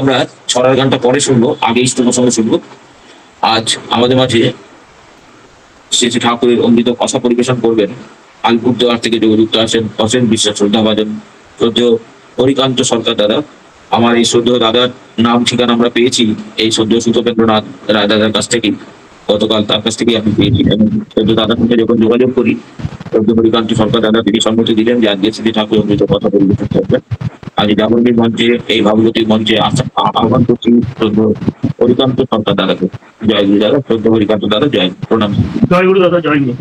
আমরা 6 ঘন্টা পরে শুনবো, আগে ইষ্টক সঙ্গে শুনবো। আজ আমাদের মাঝে শ্রী শ্রী ঠাকুরের অমৃত কথা পরিবেশন করবেন আলিপুরদুয়ার থেকে যোগযুক্ত আছেন অসীম বিশ্বাস শ্রদ্ধাভাজন শ্রদ্ধেয় হরিকান্ত সরকার দাদা। আমার এই শ্রদ্ধেয় দাদার নাম ঠিকানা আমরা পেয়েছি এই শ্রদ্ধেয় সুতোপেন্দ্রনাথ রায় দাদার কাছ থেকে, গতকাল তার কাছ থেকে আমি পেয়েছি। এবং শ্রদ্ধেয় দাদার সঙ্গে যখন যোগাযোগ করি, শ্রদ্ধেয় হরিকান্ত সরকার দাদা তিনি সম্মতি দিলেন যে আজকে শ্রী ঠাকুর অমৃত কথা পরিবেশন করবেন। আজ জাগরণীর মঞ্চে, এই ভাগবতী মঞ্চে আহ্বান করছি শ্রদ্ধেয় হরিকান্ত সরকার দাদাকে। জয় গুরু দাদা, শ্রদ্ধেয় হরিকান্ত দাদা, জয় প্রণাম। জয় গুরু দাদা, জয় গুরু।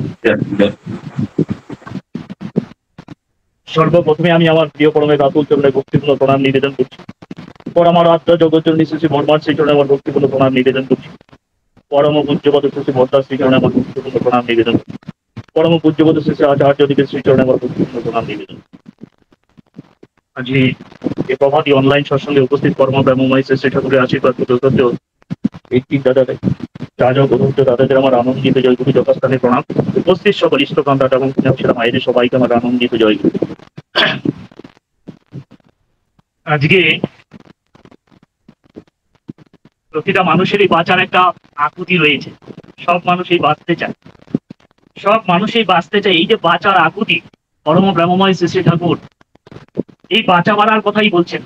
সর্বপ্রথমে আমি আমার প্রিয় পরমের রাতুল চরণে ভক্তিপূর্ণ প্রণাম নিবেদন করছি। পর আমার আত্মা জগৎজননী শ্রী বর্মার শ্রী চরণে আমার ভক্তিপূর্ণ প্রণাম নিবেদন করছি। পরম পূজ্যপদ শ্রী বর্দার শ্রী চরণে আমার ভক্তিপূর্ণ প্রণাম নিবেদন করছি। পরম পূজ্যপদ শ্রী আচার্য দিকের শ্রী চরণে আমার ভক্তিপূর্ণ প্রণাম নিবেদন। আজকে এই প্রভাতী অনলাইন সৎসঙ্গে উপস্থিত পরম ব্রহ্মময় শ্রী ঠাকুরের আশীর্বাদ কৃতজ্ঞ এই তিন দাদাদের যাজক অধৈর্য দাদাদের আমার আনন্দিত জয়গুরু যথাস্থানে প্রণাম। উপস্থিত সকল ইষ্টকান্ত এবং সেরা মায়েদের সবাইকে আমার আনন্দিত জয়গুরু। আজকে প্রতিটা মানুষেরই বাঁচার একটা আকুতি রয়েছে। সব মানুষই বাঁচতে চায়, সব মানুষই বাঁচতে চায়। এই যে বাঁচার আকুতি, পরম ব্রহ্মময় শ্রী ঠাকুর এই বাঁচা মারার কথাই বলছেন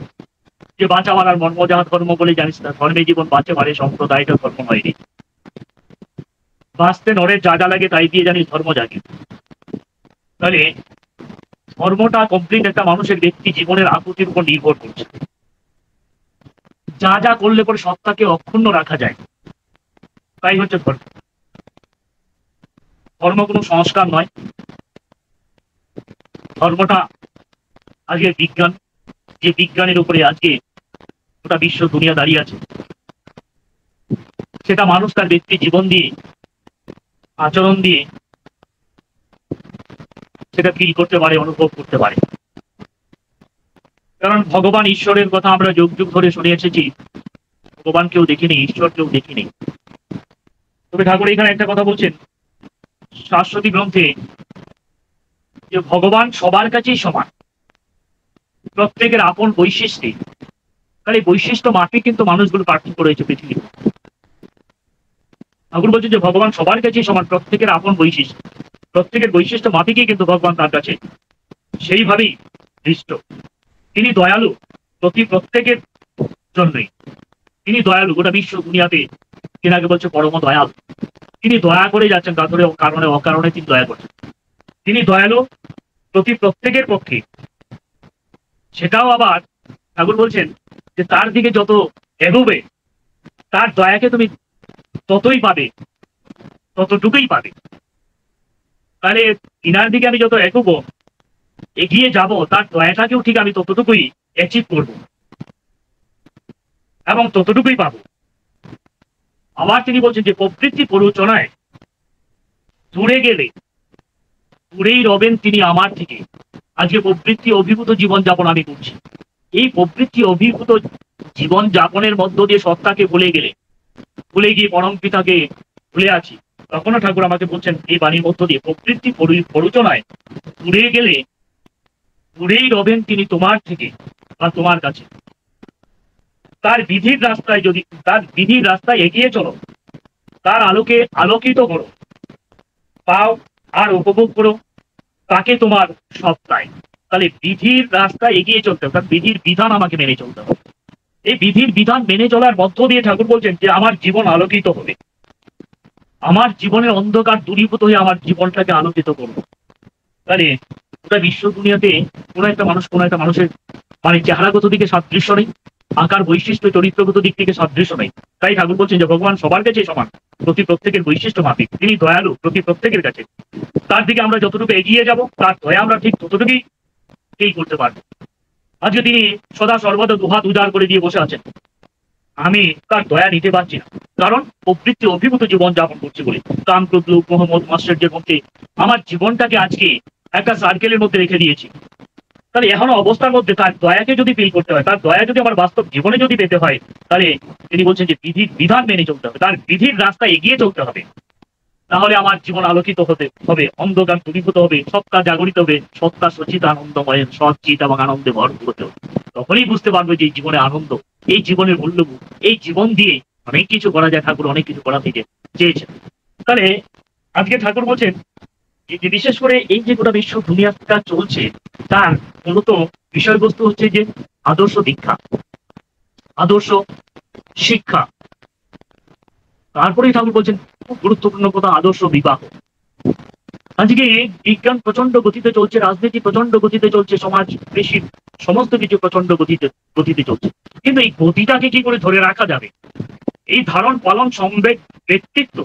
যে বাঁচা মারার মর্ম যাহা ধর্ম বলে জানিস না, ধর্মে জীবন বাঁচে মারে সম্প্রদায়টা ধর্ম হয়নি। বাঁচতে নরের যা যা লাগে তাই দিয়ে জানিস ধর্ম জাগে। তাহলে ধর্মটা কমপ্লিট একটা মানুষের ব্যক্তি জীবনের আকুতির উপর নির্ভর করছে। যা যা করলে পরে সত্তাকে অক্ষুণ্ণ রাখা যায়, তাই হচ্ছে ধর্ম। ধর্ম কোনো সংস্কার নয়, ধর্মটা আজকে বিজ্ঞান। যে বিজ্ঞানের উপরে আজকে গোটা বিশ্ব দুনিয়া দাঁড়িয়ে আছে, সেটা মানুষ তার ব্যক্তি জীবন দিয়ে, আচরণ দিয়ে সেটা ফিল করতে পারে, অনুভব করতে পারে। কারণ ভগবান ঈশ্বরের কথা আমরা যুগ যুগ ধরে শুনে এসেছি। ভগবান কেউ দেখিনি, ঈশ্বর কেউ দেখিনি। তবে ঠাকুর এখানে একটা কথা বলছেন শাশ্বতী গ্রন্থে, যে ভগবান সবার কাছেই সমান, প্রত্যেকের আপন বৈশিষ্ট্যে। তাহলে বৈশিষ্ট্য মাফিক কিন্তু মানুষগুলো পার্থক্য রয়েছে পৃথিবীতে। ঠাকুর বলছেন যে ভগবান সবার কাছেই সমান, প্রত্যেকের আপন বৈশিষ্ট্য, প্রত্যেকের বৈশিষ্ট্য মাফিকই কিন্তু ভগবান তার কাছে সেইভাবেই দৃষ্ট। তিনি দয়ালু প্রতি প্রত্যেকের জন্যই। তিনি দয়ালু, গোটা বিশ্ব দুনিয়াতে তিনাকে বলছে পরম দয়াল। তিনি দয়া করে যাচ্ছেন, তারপরে কারণে অকারণে তিনি দয়া করছেন। তিনি দয়ালু প্রতি প্রত্যেকের পক্ষে। সেটাও আবার ঠাকুর বলছেন যে তার দিকে যত এগোবে তার দয়াকে তুমি ততই পাবে, ততটুকুই পাবে। তাহলে তিনার দিকে আমি যত এগোবো, এগিয়ে যাব, তার দয়াটাকেও ঠিক আমি ততটুকুই অ্যাচিভ করব এবং ততটুকুই পাবো। আবার তিনি বলছেন যে প্রবৃত্তি প্ররোচনায় দূরে গেলে দূরেই রবেন তিনি আমার থেকে। আজকে প্রবৃত্তি অভিভূত জীবনযাপন আমি করছি। এই প্রবৃত্তি অভিভূত জীবন যাপনের মধ্য দিয়ে সত্তাকে ভুলে গেলে, ভুলে গিয়ে পরম পিতাকে ভুলে আছি, তখনও ঠাকুর আমাকে বলছেন এই বাণীর মধ্য দিয়ে প্রবৃত্তি প্ররোচনায় দূরে গেলে দূরেই রবেন তিনি তোমার থেকে বা তোমার কাছে। তার বিধির রাস্তায় যদি, তার বিধির রাস্তায় এগিয়ে চলো, তার আলোকে আলোকিত করো, পাও আর উপভোগ করো, তাকে তোমার সত্তায়। তাহলে বিধির রাস্তায় এগিয়ে চলতে হবে, তার বিধির বিধান আমাকে মেনে চলতে হবে। এই বিধির বিধান মেনে চলার মধ্য দিয়ে ঠাকুর বলছেন যে আমার জীবন আলোকিত হবে, আমার জীবনের অন্ধকার দূরীভূত হয়ে আমার জীবনটাকে আলোকিত করবো। তাহলে গোটা বিশ্ব দুনিয়াতে কোনো একটা মানুষের মানে চেহারাগত দিকে সাদৃশ্য নেই, আকার বৈশিষ্ট্য চরিত্রগত দিক থেকে সাদৃশ্য নেই। তাই ঠাকুর বলছেন যে ভগবান সবার কাছে সমান, প্রতি প্রত্যেকের বৈশিষ্ট্য মাফিক। তিনি দয়ালু প্রতি প্রত্যেকের কাছে। তার দিকে আমরা যতটুকু এগিয়ে যাব, তার দয়া আমরা ঠিক ততটুকুই করতে পারবো। আজকে তিনি সদা সর্বদা দুহাত উজাড় করে দিয়ে বসে আছেন, আমি তার দয়া নিতে পারছি না, কারণ প্রবৃত্তি অভিভূত জীবন যাপন করছি বলে। কাম ক্রোধ লোভ মোহ মদ মাশ্চর্যের মধ্যে আমার জীবনটাকে আজকে একটা সার্কেলের মধ্যে রেখে দিয়েছি, তাহলে এখনো অবস্থার মধ্যে তার দয়াকে যদি ফিল করতে হয়, তার দয়া যদি আমার বাস্তব জীবনে যদি পেতে হয়, তাহলে তিনি বলছেন যে বিধির বিধান মেনে চলতে হবে, তার বিধির রাস্তায় এগিয়ে চলতে হবে। তাহলে আমার জীবন আলোকিত হতে হবে, অন্ধকার দূরীভূত হবে, সত্তা জাগরিত হবে, সত্তা সচিত আনন্দময় সচিত এবং আনন্দে ভরপুর হতে হবে। তখনই বুঝতে পারবে যে এই জীবনে আনন্দ, এই জীবনের মূল্যবোধ, এই জীবন দিয়ে অনেক কিছু করা যায়। ঠাকুর অনেক কিছু করা থেকে চেয়েছেন। তাহলে আজকে ঠাকুর বলছেন যে বিশেষ করে এই যে গোটা বিশ্ব দুনিয়াটা চলছে, তার মূলত বিষয়বস্তু হচ্ছে যে আদর্শ দীক্ষা, আদর্শ শিক্ষা। তারপরেই ঠাকুর বলছেন খুব গুরুত্বপূর্ণ কথা, আদর্শ বিবাহ। আজকে বিজ্ঞান প্রচন্ড গতিতে চলছে, রাজনীতি প্রচন্ড গতিতে চলছে, সমাজ বেশি সমস্ত কিছু প্রচন্ড গতিতে চলছে, কিন্তু এই গতিটাকে কি করে ধরে রাখা যাবে? এই ধারণ পালন সম্বেগ ব্যক্তিত্ব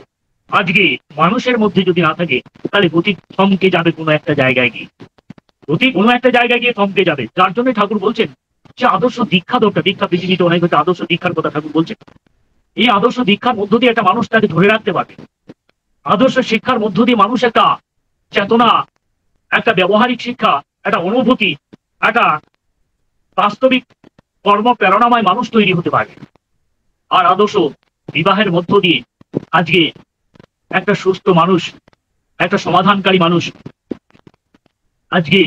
আজকে মানুষের মধ্যে যদি না থাকে, তাহলে গতি থমকে যাবে কোনো একটা জায়গায় গিয়ে, গতি কোনো একটা জায়গায় গিয়ে থমকে যাবে। যার জন্য ঠাকুর বলছেন যে আদর্শ দীক্ষা দরকার। দীক্ষা পৃথিবীতে অনেক হচ্ছে, আদর্শ দীক্ষার কথা ঠাকুর বলছেন। এই আদর্শ দীক্ষার মধ্য দিয়ে একটা মানুষ তাকে ধরে রাখতে পারবে। আদর্শ শিক্ষার মধ্য দিয়ে মানুষ একটা চেতনা, একটা ব্যবহারিক শিক্ষা, একটা অনুভূতি, একটা বাস্তবিক কর্ম প্রেরণাময় মানুষ তৈরি হতে পারবে। আর আদর্শ বিবাহের মধ্য দিয়ে আজকে একটা সুস্থ মানুষ, একটা সমাধানকারী মানুষ আজকে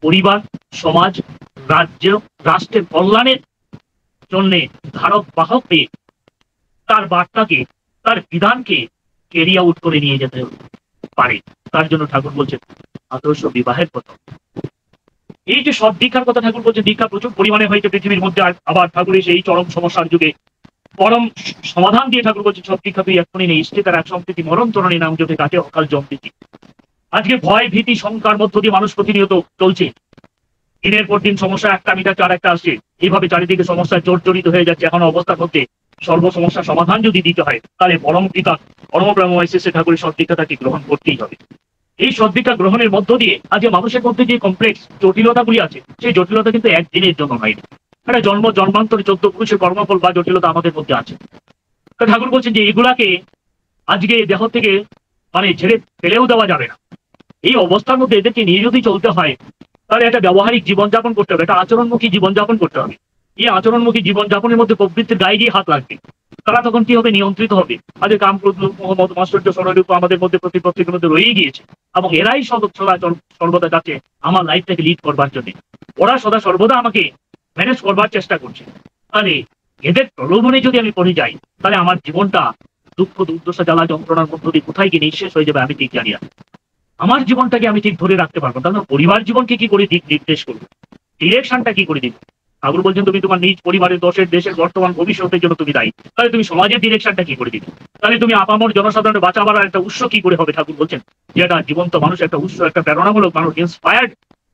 পরিবার, সমাজ, রাজ্য, রাষ্ট্রের কল্যাণের জন্য ধারক বাহক পেয়ে তার বার্তাকে, তার বিধানকে ক্যারি আউট করে নিয়ে যেতে পারে। তার জন্য ঠাকুর বলছেন আদর্শ বিবাহের কথা। এই যে সব দীক্ষার কথা ঠাকুর বলছেন, দীক্ষা প্রচুর পরিমাণে হয়েছে পৃথিবীর মধ্যে। আবার ঠাকুরের সেই চরম সমস্যার যুগে পরম সমাধান দিয়ে ঠাকুর বলছেন সব দীক্ষা তুই এক্ষুনি নেই, ইষ্টে তার এক সম্প্রীতি মরণ তরণী নাম জোটে কাটে অকাল জম্প্রীতি। আজকে ভয় ভীতি শঙ্কার মধ্য দিয়ে মানুষ প্রতিনিয়ত চলছে, দিনের পর দিন সমস্যা একটা মিটার আর একটা আসছে, এইভাবে চারিদিকে সমস্যায় জর্জরিত হয়ে যাচ্ছে। এখন অবস্থার মধ্যে সর্ব সমস্যার সমাধান যদি দিতে হয়, তাহলে পরম পিতা পরম ব্রহ্মময় শ্রী ঠাকুরের সদ্দীক্ষা তাকে গ্রহণ করতেই হবে। এই সদ্দীক্ষা গ্রহণের মধ্য দিয়ে আজকে মানুষের মধ্যে যে কমপ্লেক্স জটিলতাগুলি আছে, সেই জটিলতা কিন্তু একদিনের জন্য হয়নি। একটা জন্মান্তরে 14 পুরুষের কর্মফল বা জটিলতা আমাদের মধ্যে আছে। তো ঠাকুর বলছেন যে এগুলাকে আজকে দেহ থেকে ছেড়ে ফেলেও দেওয়া যাবে না। এই অবস্থার মধ্যে এদেরকে নিয়ে যদি চলতে হয়, তাহলে একটা ব্যবহারিক জীবনযাপন করতে হবে, একটা আচরণমুখী জীবনযাপন করতে হবে। এই আচরণমুখী জীবনযাপনের মধ্যে প্রবৃত্তির গায়ে দিয়ে হাত লাগবে। তারা তখন কি হবে? নিয়ন্ত্রিত হবে। আজকে কাম, ক্রোধ, লোভ, মোহ, মদ, মাৎসর্য, ষড়যন্ত্র আমাদের মধ্যে প্রত্যেকের মধ্যে রয়েই গিয়েছে, এবং এরাই সর্বদা যাচ্ছে আমার লাইফটাকে লিড করবার জন্য। ওরা সর্বদা আমাকে ম্যানেজ করবার চেষ্টা করছে। তাহলে এদের প্রলোভনে যদি আমি পড়ে যাই, তাহলে আমার জীবনটা দুঃখ, দুর্দশা, জ্বালা, যন্ত্রণার মধ্য দিয়ে কোথায় গিয়ে নিঃশেষ হয়ে যাবে আমি ঠিক জানি না। আমার জীবনটাকে আমি ঠিক ধরে রাখতে পারবো, তাহলে পরিবার জীবনকে কি করে দিক নির্দেশ করবো, ডিরেকশনটা কি করে দিবে? ঠাকুর বলছেন তুমি তোমার নিজ পরিবারের, দেশের বর্তমান ভবিষ্যতের জন্য তুমি দায়ী। তাহলে তুমি সমাজের ডিরেকশনটা কি করে দিবে? তাহলে তুমি আপামর জনসাধারণের বাঁচাবার একটা উৎস কি করে হবে? ঠাকুর বলছেন যে একটা জীবন্ত মানুষ, একটা উৎস, একটা প্রেরণামূলক মানুষ, ইন্সপায়ার্ড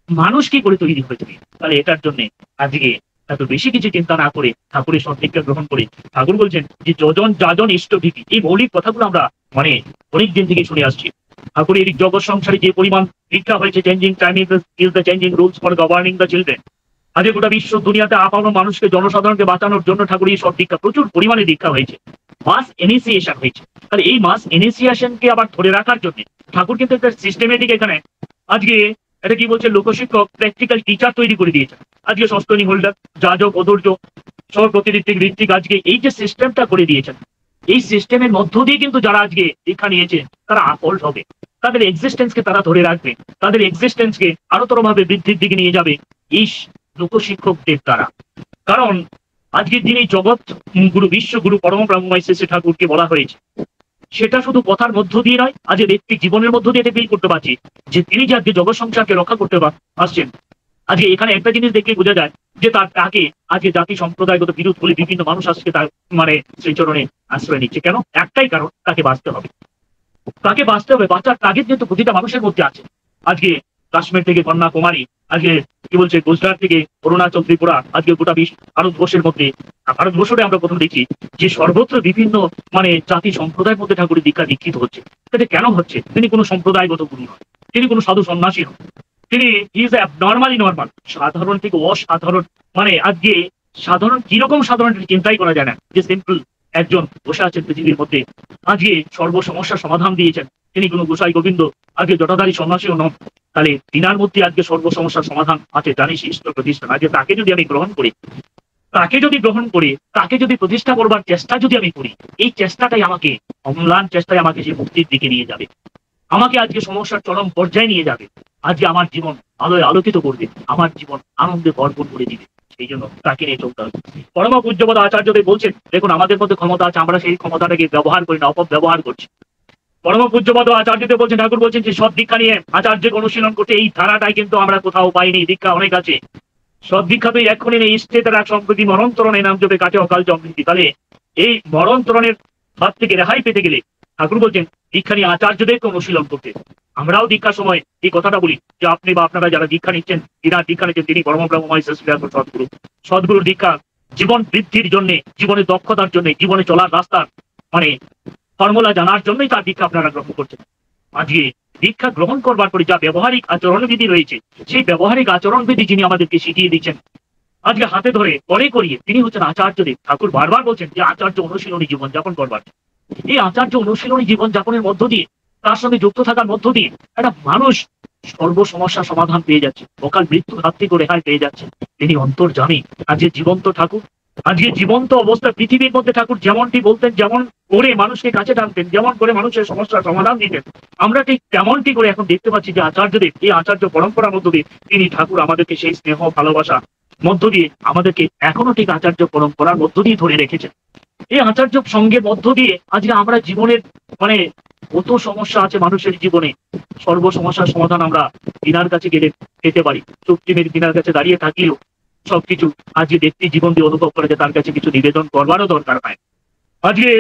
মানুষ কি করে তৈরি হয়ে যাবে? তাহলে এটার জন্য আজকে এত বেশি কিছু চিন্তা না করে ঠাকুরের সদ্দীক্ষা গ্রহণ করে ঠাকুর বলছেন যে যজন যাজন ইষ্টভীতি, এই মৌলিক কথাগুলো আমরা অনেক দিন থেকে শুনে আসছি। ঠাকুরের এই জগৎ সংসারে যে পরিমাণ দীক্ষা হয়েছে, changing time is the changing rules for governing the children. আজকে গোটা বিশ্ব দুনিয়াতে আপানো মানুষকে, জনসাধারণকে বাঁচানোর জন্য ঠাকুরের এই সব দীক্ষা, প্রচুর পরিমাণে দীক্ষা হয়েছে, মাস ইনিশিয়েশন হয়েছে। তাহলে এই মাস ইনিশিয়েশনকে আবার ধরে রাখার জন্য ঠাকুর কিন্তু একটা সিস্টেমেটিক এখানে আজকে এটা কি বলছে, লোকশিক্ষক, প্র্যাকটিক্যাল টিচার তৈরি করে দিয়েছে। আজকে সস্তনী হোল্ডার, যাজক, অধৈর্য, সব প্রতিনিধিক ঋত্বিক, আজকে এই যে সিস্টেমটা করে দিয়েছেন, এই সিস্টেমের মধ্য দিয়ে কিন্তু যারা আজকে দীক্ষা নিয়েছে তারা আপল্ড হবে, তাদের এক্সিস্টেন্সকে তারা ধরে রাখবে, তাদের এক্সিস্টেন্সকে আরোতর ভাবে বৃদ্ধির দিকে নিয়ে যাবে এই লোকশিক্ষকদের দ্বারা। কারণ আজকের দিনে জগৎ গুরু, বিশ্বগুরু, পরম ব্রহ্মময় শ্রী ঠাকুরকে বলা হয়েছে, সেটা শুধু কথার মধ্য দিয়ে নয়, আজ ব্যক্তির জীবনের মধ্য দিয়ে এটা ফিল করতে পারছি যে তিনি যে আজকে জগৎ সংসারকে রক্ষা করতে আসছেন। আজকে এখানে একটা জিনিস দেখে বোঝা যায় যে তাকে আজকে জাতি সম্প্রদায়গত বিরোধ বলে বিভিন্ন মানুষ আজকে তার সেই চরণে আশ্রয় নিচ্ছে। কেন? একটাই কারণ, তাকে বাঁচতে হবে, তাকে বাঁচতে হবে। বাঁচার তাগিদ কিন্তু প্রতিটা মানুষের মধ্যে আছে। আজকে কাশ্মীর থেকে কন্যাকুমারী, আজকে কি বলছে গুজরাট থেকে অরুণাচল, ত্রিপুরা, আজকে গোটা ভারতবর্ষের মধ্যে, ভারতবর্ষে আমরা প্রথম দেখি যে সর্বত্র বিভিন্ন জাতি সম্প্রদায়ের মধ্যে ঠাকুরের দীক্ষা দীক্ষিত হচ্ছে। সেটা কেন হচ্ছে? তিনি কোনো সম্প্রদায়গত গুরু নয়, তিনি কোনো সাধু সন্ন্যাসী নয়, তিনি ইজ নর্মালি নর্মাল, সাধারণ থেকে অসাধারণ। আজকে সাধারণ কিরকম সাধারণ চিন্তাই করা যায় না, যে সিম্পল একজন বসে আছেন পৃথিবীর মধ্যে, আজকে সর্ব সমস্যার সমাধান দিয়েছেন। তিনি কোনো গোসাই গোবিন্দ, আজকে জটাধারী সন্ন্যাসীও নন, তাহলে তিনার মধ্যে আজকে সর্ব সমস্যার সমাধান আছে, জানিস ঈশ্বর প্রতিষ্ঠান। আজকে তাকে যদি আমি গ্রহণ করি, তাকে যদি প্রতিষ্ঠা করবার চেষ্টা যদি আমি করি, এই চেষ্টাটাই আমাকে, অম্লান চেষ্টায় আমাকে সেই মুক্তির দিকে নিয়ে যাবে, আমাকে আজকে সমস্যার চরম পর্যায়ে নিয়ে যাবে, আজকে আমার জীবন আলোয় আলোকিত করবে, আমার জীবন আনন্দে ভরপুর করে দিবে। সেই জন্য তাকে নিয়ে চলতে হবে। পরম পূজ্যপদ আচার্যদেব বলছেন, দেখুন আমাদের মধ্যে ক্ষমতা আছে, আমরা সেই ক্ষমতাটাকে ব্যবহার করি না, অপব্যবহার করছি। পরম পূজ্যপদ আচার্যদেব বলছেন, ঠাকুর বলছেন যে সৎ দীক্ষা নিয়ে আচার্যকে অনুশীলন করতে, এই ধারাটাই কিন্তু আমরা কোথাও পাইনি। দীক্ষা অনেক আছে, সৎ দীক্ষা তো এক্ষুনি নেই। ইষ্টেতে রাখ সম্প্রতি মরণতরণে নাম জপে কাটে অকাল সমৃদ্ধি। তাহলে এই মরণতরণের হাত থেকে রেহাই পেতে গেলে ঠাকুর বলছেন দীক্ষা নিয়ে আচার্যদেরকে অনুশীলন করতে। আমরাও দীক্ষার সময় এই কথাটা বলি যে আপনি বা আপনারা যারা দীক্ষা নিচ্ছেন, দীক্ষা নিচ্ছেন, তিনি পরম ব্রহ্মময় সদ্গুরু। সদ্গুরুর দীক্ষা জীবন বৃদ্ধির জন্য, জীবনের দক্ষতার জন্য, জীবনে চলার রাস্তার মানে ফর্মুলা জানার জন্যই তার দীক্ষা আপনারা গ্রহণ করছেন। আজকে দীক্ষা গ্রহণ করবার পরে যা ব্যবহারিক আচরণবিধি রয়েছে, সেই ব্যবহারিক আচরণবিধি যিনি আমাদেরকে শিখিয়ে দিচ্ছেন, আজকে হাতে ধরে পরে করিয়ে, তিনি হচ্ছেন আচার্যদেব। ঠাকুর বারবার বলছেন যে আচার্য অনুশীলনী জীবনযাপন করবার। এই আচার্য অনুশীলনী জীবনযাপনের মধ্য দিয়ে, তার সঙ্গে যুক্ত থাকার মধ্য দিয়ে একটা মানুষ সর্ব সমস্যার সমাধান পেয়ে যাচ্ছে, অকাল মৃত্যুর হাত থেকে রেহাই পেয়ে যাচ্ছে। তিনি অন্তর্যামী। আজকে জীবন্ত ঠাকুর, আজকে জীবন্ত অবস্থা পৃথিবীর মধ্যে ঠাকুর যেমনটি বলতেন, যেমন করে মানুষকে কাছে টানতেন, যেমন করে মানুষের সমস্যার সমাধান দিতেন, আমরা ঠিক তেমনটি করে এখন দেখতে পাচ্ছি যে আচার্যদেব, এই আচার্য পরম্পরার মধ্য দিয়ে তিনি ঠাকুর আমাদেরকে সেই স্নেহ ভালোবাসা মধ্য দিয়ে আমাদেরকে এখনো ঠিক আচার্য পরম্পরার মধ্য দিয়ে ধরে রেখেছেন। এই আচার্য সঙ্গে মধ্য দিয়ে আজকে আমরা জীবনের মানে কত সমস্যা আছে মানুষের জীবনে, সর্ব সমস্যার সমাধান আমরা তিনার কাছে গেলে পেতে পারি। চুক্তিমের তিনার কাছে দাঁড়িয়ে থাকলেও সবকিছু আজকে ব্যক্তি জীবন দিয়ে অনুভব করে যে তার কাছে কিছু নিবেদন করবারও দরকার হয়। আজকে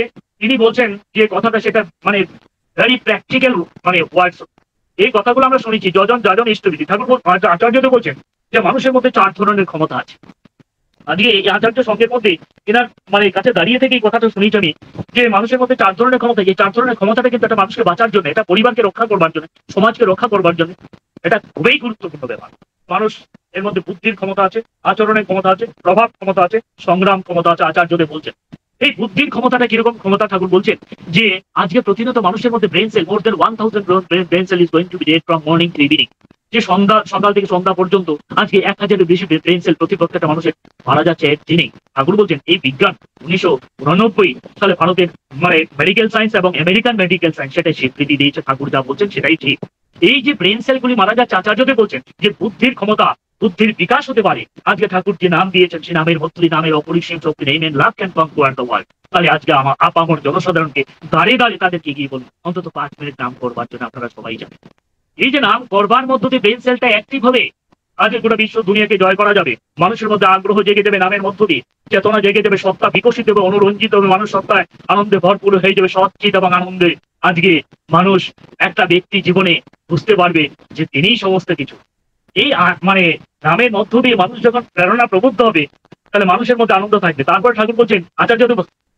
তিনি বলছেন যে কথাটা, সেটা মানে ভেরি প্র্যাকটিক্যাল মানে ওয়ার্ডস। এই কথাগুলো আমরা শুনেছি, যজন যাজন ইষ্টবিধি। ঠাকুর আচার্যদেব বলছেন যে মানুষের মধ্যে 4 ধরনের ক্ষমতা আছে। আজকে এই আচার্য সঙ্গের মধ্যে এনার মানে কাছে দাঁড়িয়ে থেকে এই কথাটা শুনেছি আমি, যে মানুষের মধ্যে 4 ধরনের ক্ষমতা। এই 4 ধরনের ক্ষমতাটা কিন্তু একটা মানুষকে বাঁচার জন্য, এটা পরিবারকে রক্ষা করবার জন্য, সমাজকে রক্ষা করবার জন্য এটা খুবই গুরুত্বপূর্ণ ব্যাপার। মানুষ এর মধ্যে বুদ্ধির ক্ষমতা আছে, আচরণের ক্ষমতা আছে, প্রভাব ক্ষমতা আছে, সংগ্রাম ক্ষমতা আছে। আচার্যদেব বলছেন এই বুদ্ধির ক্ষমতাটা কিরকম ক্ষমতা, ঠাকুর বলছেন যে আজকে প্রতিনিয়ত মানুষের মধ্যে brain cell, more than 1000 brain cell is going to be dead from morning to evening. যে সকাল থেকে সন্ধ্যা পর্যন্ত আজকে 1000-এর বেশি ব্রেন সেল প্রতি প্রত্যেকটা মানুষের মারা যাচ্ছে এক দিনে। ঠাকুর বলছেন এই বিজ্ঞান 1989 সালে ভারতের মানে মেডিকেল সায়েন্স এবং আমেরিকান মেডিকেল সায়েন্স সেটাই স্বীকৃতি দিয়েছে। ঠাকুর যা বলছেন সেটাই ঠিক। এই যে ব্রেন সেলগুলি মারা যাচ্ছে, আচার্যদেব বলছেন যে বুদ্ধির ক্ষমতা, বুদ্ধির বিকাশ হতে পারে। আজকে ঠাকুর যে নাম দিয়েছেন, সেই নামের মধ্যে নামের অপরিসীম শক্তি নেই, men love can conquer the world. তাহলে আজকে আমার আপামর জনসাধারণকে দাঁড়িয়ে দাঁড়িয়ে তাদেরকে গিয়ে বলুন অন্তত 5 মিনিট নাম করবার জন্য। আপনারা সবাই জানেন এই যে নাম করবার মধ্য দিয়ে ব্রেন সেলটা অ্যাক্টিভ হবে, আজকে গোটা বিশ্ব দুনিয়াকে জয় করা যাবে। মানুষের মধ্যে আগ্রহ জেগে দেবে নামের মধ্য দিয়ে, চেতনা জেগে দেবে, সত্তা বিকশিত হবে, অনুরঞ্জিত হবে, মানুষ সত্তায় আনন্দে ভরপুর হয়ে যাবে, সচ্চিত এবং আনন্দে। আজকে মানুষ একটা ব্যক্তি জীবনে বুঝতে পারবে যে তিনিই সমস্ত কিছু। এই মানে নামের মধ্য দিয়ে মানুষ যখন প্রেরণা প্রবুদ্ধ হবে, তাহলে মানুষের মধ্যে আনন্দ থাকবে। তারপর ঠাকুর বলছেন, আচার্য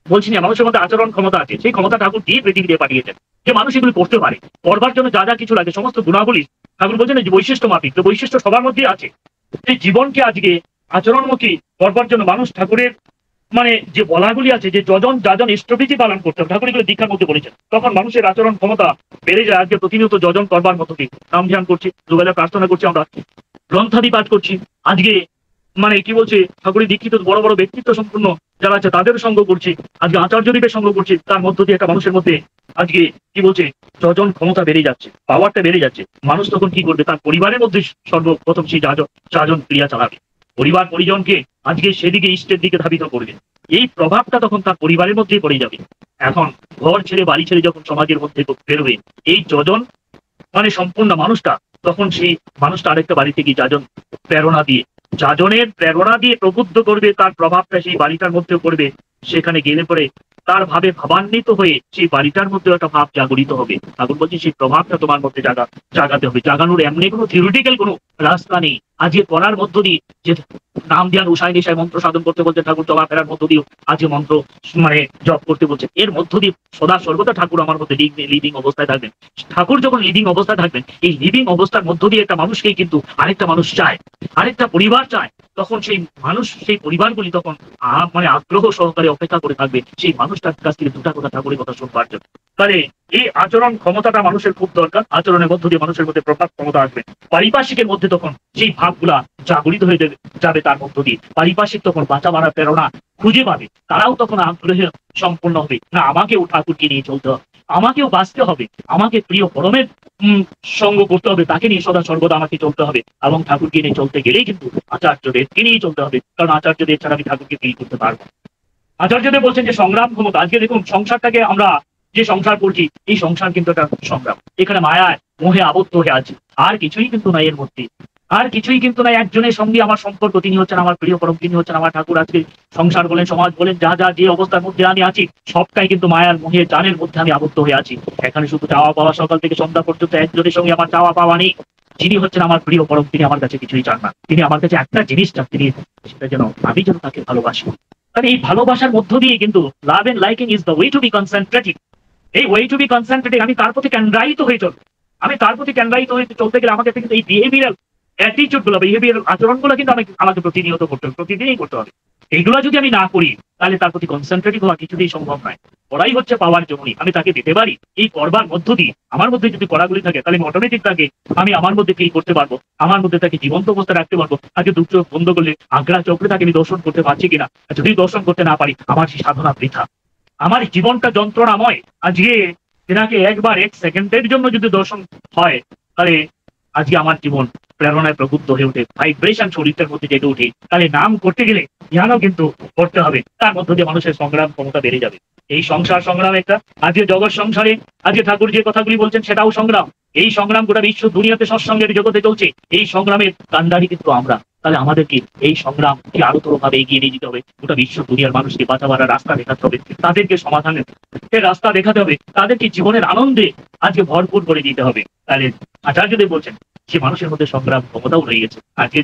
বলছি না, মানুষের মধ্যে আচরণ ক্ষমতা আছে, সেই ক্ষমতা ঠাকুর দিয়ে পৃথিবীতে পাঠিয়েছেন যে মানুষ এগুলি করতে পারে। করবার জন্য যা যা কিছু লাগে সমস্ত গুণাবলী ঠাকুর বলছেন যে বৈশিষ্ট্য মাফিক, তো বৈশিষ্ট্য সবার মধ্যে আছে। এই জীবনকে আজকে আচরণমুখী করবার জন্য মানুষ ঠাকুরের মানে যে বলাগুলি আছে, যে যজন যাজন ইষ্টবিধি পালন করতে হবে, ঠাকুর এগুলো দীক্ষার মধ্যে বলেছেন, তখন মানুষের আচরণ ক্ষমতা বেড়ে যায়। আজকে প্রতিনিয়ত যজন করবার মতো কি নাম ধ্যান করছি, দুবেলা প্রার্থনা করছি, আমরা গ্রন্থাদি পাঠ করছি। আজকে মানে কি বলছে ঠাকুরের দীক্ষিত বড় বড় ব্যক্তিত্ব সম্পূর্ণ যারা আছে তাদের সঙ্গ করছি, আজকে আচার্যদেবের সঙ্গ করছি। তার মধ্য দিয়ে একটা মানুষের মধ্যে আজকে কি বলছে যজন ক্ষমতা বেড়ে যাচ্ছে, পাওয়ারটা বেড়ে যাচ্ছে। মানুষ তখন কি করবে, তার পরিবারের মধ্যে সর্বপ্রথম সেই যাজন ক্রিয়া চালাবে, পরিবার পরিজনকে আজকে সেদিকে ইষ্টের দিকে ধাবিত করবে। এই প্রভাবটা তখন তার পরিবারের মধ্যেই পড়ে যাবে। এখন ঘর ছেড়ে বাড়ি ছেড়ে যখন সমাজের মধ্যে বেরোবে এই যজন মানে সম্পূর্ণ মানুষটা, তখন সেই মানুষটা আরেকটা বাড়িতে গিয়ে যাজনের প্রেরণা দিয়ে প্রবুদ্ধ করবে, তার প্রভাবটা সেই বাড়িটার মধ্যেও পড়বে। সেখানে গেলে পরে তার ভাবে ভাবান্বিত হয়ে সেই বাড়িটার মধ্যে একটা ভাব জাগরিত হবে। ঠাকুর বলছি সেই প্রভাবটা তোমার মধ্যে জাগাতে হবে। জাগানোর এমনি কোনো থিওরিটিক্যাল কোনো রাস্তা নেই। আজকে করার মধ্য দিয়ে যে নাম ধ্যান উষায় নিশায় মন্ত্র সাধন করতে বলছে ঠাকুর, চলা ফেরার মধ্য দিয়েও আজকে মন্ত্র মানে জপ করতে বলছে, এর মধ্য দিয়ে সদা সর্বদা ঠাকুর আমার মধ্যে লিডিং অবস্থায় থাকবেন। ঠাকুর যখন লিডিং অবস্থায় থাকবেন, এই লিডিং অবস্থার মধ্য দিয়ে একটা মানুষকেই কিন্তু আরেকটা মানুষ চায়, আরেকটা পরিবার চায়, তখন সেই মানুষ, সেই পরিবারগুলি তখন মানে আগ্রহ সহকারে অপেক্ষা করে থাকবে সেই মানুষটার কাছ থেকে দুটা কথা ঠাকুরের কথা শুনবার জন্য। তাহলে এই আচরণ ক্ষমতাটা মানুষের খুব দরকার। আচরণের মধ্য দিয়ে মানুষের মধ্যে প্রভাব ক্ষমতা আসবে, পারিপার্শ্বিকের মধ্যে তখন সেই ভাবগুলা জাগরিত হয়ে যাবে, তার মধ্য দিয়ে পারিপার্শ্বিক তখন বাঁচা বাড়া প্রেরণা খুঁজে পাবে, তারাও তখন আগ্রহে সম্পূর্ণ হবে, না আমাকেও ঠাকুরকে নিয়ে চলতে হবে, আমাকেও বাঁচতে হবে, আমাকে প্রিয় পরমের সঙ্গ করতে হবে, তাকে নিয়ে সদা সর্বদা আমাকে চলতে হবে, এবং ঠাকুরকে নিয়ে চলতে গেলেই কিন্তু আচার্যদেরকে নিয়েই চলতে হবে, কারণ আচার্যদের ছাড়া আমি ঠাকুরকে ফিল করতে পারবো। আচার্যদেব বলছেন যে সংগ্রাম ক্ষমতা। আজকে দেখুন সংসারটাকে আমরা যে সংসার করছি, এই সংসার কিন্তু একটা সংগ্রাম, এখানে মায়ায় মোহে আবদ্ধ হয়ে আছে, আর কিছুই কিন্তু নাই এর মধ্যে, আর কিছুই কিন্তু নাই। একজনের সঙ্গে আমার সম্পর্ক, তিনি হচ্ছেন আমার প্রিয় পরম, তিনি হচ্ছেন আমার ঠাকুর। আজকে সংসার বলেন, সমাজ বলেন, যা যা যে অবস্থার মধ্যে আমি আছি, সবটাই কিন্তু মায়ার মোহে জানের মধ্যে আমি আবদ্ধ হয়ে আছি। এখানে শুধু চাওয়া পাওয়া, সকাল থেকে সন্ধ্যা পর্যন্ত একজনের সঙ্গে আমার চাওয়া পাওয়া নেই, যিনি হচ্ছেন আমার প্রিয় পরম, তিনি আমার কাছে কিছুই চান না, তিনি আমার কাছে একটা জিনিস চান, তিনি সেটা যেন আমি যেন তাকে ভালোবাসি। আর এই ভালোবাসার মধ্য দিয়ে কিন্তু love and liking is the way to be concentrating. এই ওয়ে টু বি কনসেন্ট্রেটিং, আমি তার প্রতি কেন্দ্রায়িত হয়ে চলবো, আমি তার প্রতি কেন্দ্রায়িত হয়ে চলতে গেলে আমাকে কিন্তু এই বিহেভিয়ারাল অ্যাটিটিউড গুলো, বিহেভিয়ারাল আচরণগুলো কিন্তু আমাকে প্রতিনিয়ত করতে হবে, প্রতিদিনই করতে হবে। এইগুলো যদি আমি না করি, তাহলে তার প্রতি কনসেন্ট্রেটিং হওয়া কিছুতেই সম্ভব নয়। করাই হচ্ছে পাওয়ার জন্যই, আমি তাকে দিতে পারি, এই করবার মধ্য দিয়ে আমার মধ্যে যদি করাগুলি থাকে, তাহলে অটোমেটিক তাকে আমি আমার মধ্যে ফিল করতে পারবো, আমার মধ্যে তাকে জীবন্ত অবস্থায় রাখতে পারবো। আজকে দু চোখ বন্ধ করলে আগ্রা চোখে তাকে আমি দর্শন করতে পারছি কিনা, যদি দর্শন করতে না পারি, আমার সেই সাধনা বৃথা, আমার জীবনটা যন্ত্রণাময়। আজকে তেনাকে একবার এক সেকেন্ডের জন্য যদি দর্শন হয়, তাহলে আজকে আমার জীবন প্রেরণায় প্রবুদ্ধ হয়ে ওঠে, ভাইব্রেশন শরীরের মধ্যে জেগে ওঠে। তাহলে নাম করতে গেলে জ্ঞানও কিন্তু করতে হবে, তার মধ্য দিয়ে মানুষের সংগ্রাম ক্ষমতা বেড়ে যাবে। এই সংসার সংগ্রাম একটা, আজকে জগৎ সংসারে আজকে ঠাকুর যে কথাগুলি বলছেন সেটাও সংগ্রাম। এই সংগ্রাম গোটা বিশ্ব দুনিয়াতে সৎসঙ্গের জগতে চলছে, এই সংগ্রামের কান্ডারি কিন্তু আমরা। তাহলে আমাদেরকে এই সংগ্রামকে আরোতর ভাবে এগিয়ে নিয়ে যেতে হবে, গোটা বিশ্ব দুনিয়ার মানুষকে বাঁচাবার রাস্তা দেখাতে হবে, তাদেরকে সমাধানের রাস্তা দেখাতে হবে, তাদেরকে জীবনের আনন্দে আজকে ভরপুর করে দিতে হবে। তাহলে আচার্যদেব বলছেন যে মানুষের মধ্যে সংগ্রাম ক্ষমতাও রয়ে গেছে। আজকে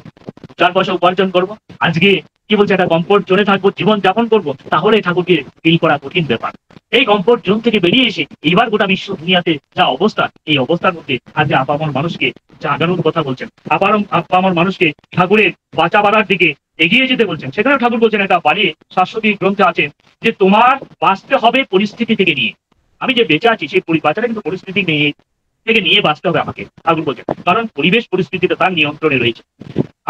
4 পয়সা উপার্জন করবো, আজকে কি বলছে একটা কমফোর্ট জোনে থাকবো, জীবন যাপন করবো, তাহলে ঠাকুরকে ফিল করা কঠিন ব্যাপার। এই কমফোর্ট জোন থেকে বেরিয়ে এসে এইবার গোটা বিশ্ব দুনিয়াতে যা অবস্থা, এই অবস্থার মধ্যে আজকে আপামর মানুষকে জাগানোর কথা বলছেন, আপামর মানুষকে ঠাকুরের বাঁচা বাড়ার দিকে এগিয়ে যেতে বলছেন। সেখানে ঠাকুর বলছেন, একটা বাড়ি শাশ্বতী গ্রন্থে আছে যে তোমার বাঁচতে হবে পরিস্থিতি থেকে নিয়ে। আমি যে বেঁচে আছি সেই বাঁচাটা কিন্তু পরিস্থিতি থেকে নিয়ে বাঁচতে হবে আমাকে, ঠাকুর বলছেন, কারণ পরিবেশ পরিস্থিতিতে তার নিয়ন্ত্রণে রয়েছে।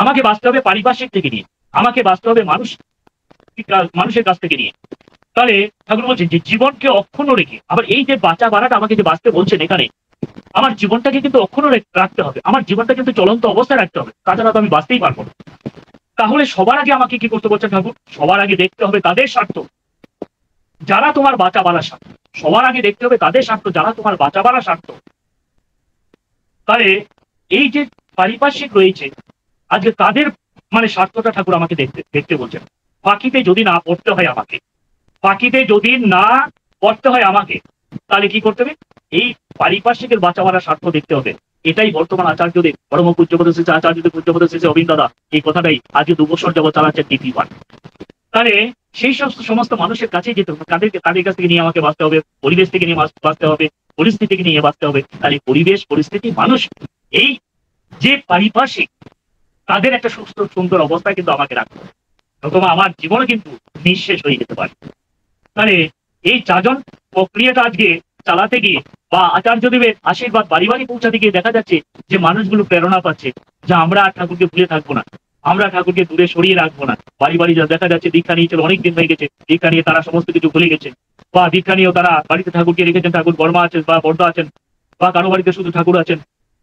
আমাকে বাঁচতে হবে পারিপার্শ্বিক থেকে নিয়ে, আমাকে বাঁচতে হবে মানুষের কাছ থেকে নিয়ে। তাহলে ঠাকুর বলছেন যে জীবনকে অক্ষুণ্ণ রেখে, আবার এই যে বাঁচা বাড়াটা আমাকে যে বাঁচতে বলছেন এখানে, আমার জীবনটাকে কিন্তু অক্ষুণ্ণ রাখতে হবে, আমার জীবনটা কিন্তু চলন্ত অবস্থায় রাখতে হবে, তাছাড়া তো আমি বাঁচতেই পারবো না। তাহলে সবার আগে আমাকে কি করতে বলছেন ঠাকুর? সবার আগে দেখতে হবে তাদের স্বার্থ যারা তোমার বাঁচা বাড়ার স্বার্থ, সবার আগে দেখতে হবে তাদের স্বার্থ যারা তোমার বাঁচা বাড়ার স্বার্থ। তাহলে এই যে পারিপার্শ্বিক রয়েছে, আজকে তাদের মানে স্বার্থটা ঠাকুর আমাকে দেখতে বলছেন। ফাঁকিতে যদি না পড়তে হয় আমাকে, ফাঁকিতে যদি না পড়তে হয় আমাকে, তাহলে কি করতে হবে? এই পারিপার্শ্বিকের বাঁচা বাড়ার স্বার্থ দেখতে হবে। এটাই বর্তমান আচার্যদের পরম পূজ্যপদ শেষে আচার্যদের পূজ্যপদ শেষে অবিন্দ দাদা এই কথাটাই আজকে 2 বছর যাবত চালাচ্ছেন টিভি1। তাহলে সেই সমস্ত মানুষের কাছে যেতে হবে, তাদের কাছ থেকে নিয়ে আমাকে বাঁচতে হবে, পরিবেশ থেকে নিয়ে বাঁচতে হবে, পরিস্থিতি থেকে নিয়ে বাঁচতে হবে। তাহলে পরিবেশ পরিস্থিতি মানুষ এই যে পারিপার্শ্বিক, তাদের একটা সুস্থ সুন্দর অবস্থায় কিন্তু আমাকে রাখতে হবে, অথবা আমার জীবনও কিন্তু নিঃশেষ হয়ে যেতে পারে। তাহলে এই চাজন প্রক্রিয়াটা আজকে চালাতে গিয়ে বা আচার্যদেবের আশীর্বাদ বাড়ি বাড়ি পৌঁছাতে গিয়ে দেখা যাচ্ছে যে মানুষগুলো প্রেরণা পাচ্ছে যে আমরা আর ঠাকুরকে ভুলে থাকবো না, আমরা ঠাকুরকে দূরে সরিয়ে রাখবো না। বাড়ি বাড়ি দেখা যাচ্ছে দীক্ষা নিয়েছিল, অনেকদিন হয়ে গেছে, দীক্ষা নিয়ে তারা সমস্ত কিছু ভুলে গেছে, বা দীক্ষা নিয়েও তারা বাড়িতে ঠাকুরকে রেখেছেন, ঠাকুর বর্মা আছেন বা বর্দা আছেন, বা কারো বাড়িতে শুধু ঠাকুর আছেন,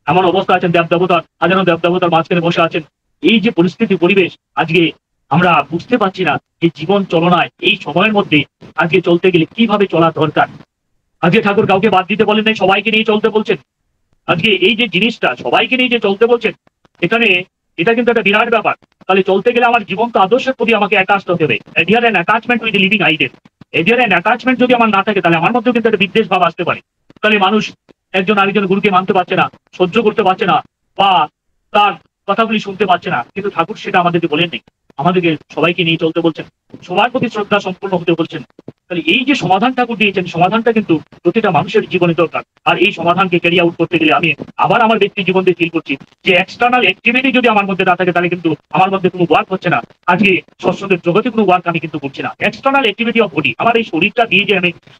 এমন অবস্থা আছেন দেবদেবতার হাজারো দেবদেবতার মাঝখানে বসে আছেন। এই যে পরিস্থিতি পরিবেশ, আজকে আমরা বুঝতে পারছি না যে জীবন চলনায় এই সময়ের মধ্যে আজকে চলতে গেলে কিভাবে চলা দরকার। আজকে ঠাকুর কাউকে বাদ দিতে বলেন নাই, সবাইকে নিয়ে চলতে বলছেন। আজকে এই যে জিনিসটা সবাইকে নিয়ে যে চলতে বলছেন, এখানে এটা কিন্তু একটা বিরাট ব্যাপার। তাহলে চলতে গেলে আমার জীবন্ত আদর্শের প্রতি আমাকে অ্যাটাচড হতে হবে, adhere an attachment with living idol. Adhere an attachment যদি আমার না থাকে, তাহলে আমার মধ্যেও কিন্তু একটা বিদ্বেষ ভাব আসতে পারে। তাহলে মানুষ একজন আরেকজন গুরুকে মানতে পারছে না, সহ্য করতে পারছে না, বা তার কথাগুলি শুনতে পাচ্ছে না, কিন্তু ঠাকুর সেটা আমাদেরকে বলেন নেই, আমাদেরকে সবাইকে নিয়ে চলতে বলছেন, সবার প্রতি শ্রদ্ধা সম্পূর্ণ হতে বলছেন। তাহলে এই যে সমাধান ঠাকুর দিয়েছেন, সমাধানটা কিন্তু প্রতিটা মানুষের জীবনে দরকার। আর এই সমাধানকে ক্যারি আউট করতে গেলে আমি আবার আমার ব্যক্তি জীবন দিয়ে ফিল করছি যে এক্সটার্নাল অ্যাক্টিভিটি যদি আমার মধ্যে না থাকে, তাহলে কিন্তু আমার মধ্যে কোনো ওয়ার্ক হচ্ছে না। আজকে সৎসঙ্গের জগতে কোনো ওয়ার্ক আমি কিন্তু করছি না। এক্সটার্নাল অ্যাক্টিভিটি অফ বডি, আমার এই শরীরটা দিয়ে যে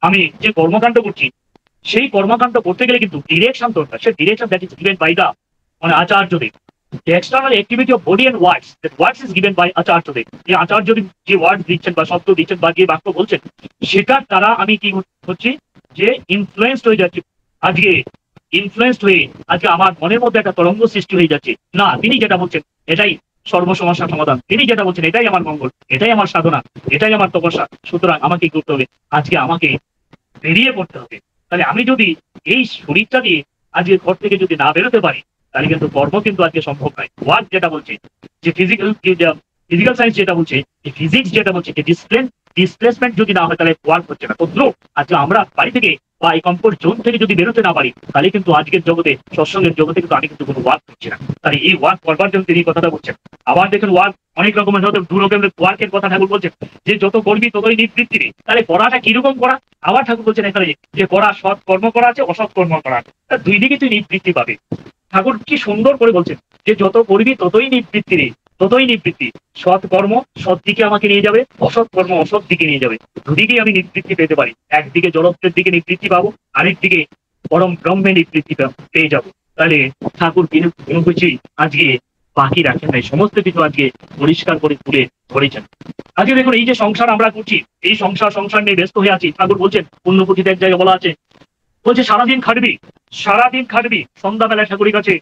আমি যে কর্মকাণ্ড করছি, সেই কর্মকাণ্ড করতে গেলে কিন্তু ডিরেকশন দরকার। সেই direction that is given by the মানে Acharyadev. The external activity of body and words, that words is given by আচার্যদেব। যে আচার্যদেব যে ওয়ার্ড দিচ্ছেন বা শব্দ দিচ্ছেন বা যে বাক্য বলছেন, সেটার দ্বারা আমি কি হচ্ছি যে ইনফ্লুয়েন্সড হয়ে যাচ্ছি। আজকে ইনফ্লুয়েন্সড হয়ে আজকে আমার মনের মধ্যে একটা তরঙ্গ সৃষ্টি হয়ে যাচ্ছে, না তিনি যেটা বলছেন এটাই সর্বসমস্যার সমাধান, তিনি যেটা বলছেন এটাই আমার মঙ্গল, এটাই আমার সাধনা, এটাই আমার তপস্যা। সুতরাং আমাকে কি করতে হবে? আজকে আমাকে বেরিয়ে পড়তে হবে। তাহলে আমি যদি এই শরীরটা দিয়ে আজকে ঘর থেকে যদি না বেরোতে পারি, তাহলে কিন্তু কর্ম কিন্তু আজকে সম্ভব নয়। ওয়ার্ক যেটা বলছে যে ফিজিক্যাল সায়েন্স যেটা বলছে, ফিজিক্স যেটা বলছে যে ডিসপ্লেসমেন্ট যদি না হয়, তাহলে ওয়ার্ক হচ্ছে না। তদ্রুপ আজকে আমরা বাড়ি থেকে বা এই কমফোর্ট জোন থেকে যদি বেরোতে না পারি, তাহলে কিন্তু আজকের জগতে সৎসঙ্গের জগতে কিন্তু আমি কিন্তু কোনো ওয়ার্ক করছি না। তাহলে এই ওয়ার্ক করবার জন্য তিনি কথাটা বলছেন। আবার দেখেন ওয়ার্ক অনেক রকমের, হয়তো দু রকমের ওয়ার্কের কথা ঠাকুর বলছেন, যে যত করবি ততই নিবৃত্তি নেই। তাহলে করাটা কিরকম করা? আবার ঠাকুর বলছেন এখানে যে করা সৎ কর্ম করা আছে, অসৎ কর্ম করা আছে, দুই দিকে তুই নিবৃত্তি পাবে। ঠাকুর কি সুন্দর করে বলছেন যে যত করবি ততই নিবৃত্তি নেই, ততই নিবৃত্তি। সৎ কর্ম সৎ দিকে আমাকে নিয়ে যাবে, অসৎ কর্ম অসৎ দিকে নিয়ে যাবে। দুদিকেই আমি নিবৃত্তি পেতে পারি। একদিকে জড়ত্বের দিকে নিবৃত্তি পাবো, আরেক দিকে পরম ব্রহ্মে নিবৃত্তি পেয়ে যাবো। তাহলে ঠাকুর কোনো কিছু আজকে বাকি রাখেন নাই, সমস্ত কিছু আজকে পরিষ্কার করে তুলে ধরেছেন। আজকে দেখুন এই যে সংসার আমরা করছি, এই সংসার নিয়ে ব্যস্ত হয়ে আছি। ঠাকুর বলছেন পুণ্যপুঁথিতে এক জায়গায় বলা আছে, বলছে সারাদিন খাটবি, সন্ধ্যাবেলা ঠাকুরের কাছে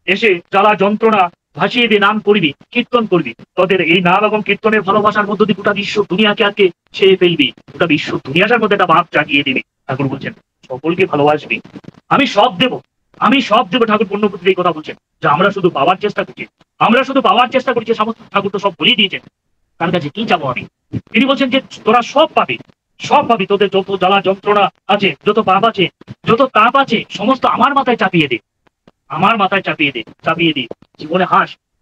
এসে জ্বালা যন্ত্রণা ভাসিয়ে দিয়ে নাম করবি, কীর্তন করবি। তোদের এই নাম এবং কীর্তনের ভালোবাসার মধ্য দিয়ে গোটা বিশ্ব দুনিয়াকে আজকে ছেয়ে ফেলবি, গোটা বিশ্ব দুনিয়াটার মধ্যে একটা ভাব জাগিয়ে দিবি। ঠাকুর বলছেন সকলকে ভালোবাসবি, আমি সব দেবো। ঠাকুর পুণ্যপুত্রী এই কথা বলছেন যে আমরা শুধু পাওয়ার চেষ্টা করছি, সমস্ত ঠাকুর তো সব বলেই দিয়েছেন, তার কাছে কি যাবো আমি? তিনি বলছেন যে তোরা সব পাবি, তোদের যত জ্বালা যন্ত্রণা আছে, যত পাপ আছে, যত তাপ আছে, সমস্ত আমার মাথায় চাপিয়ে দে, চাপিয়ে দে। জীবনে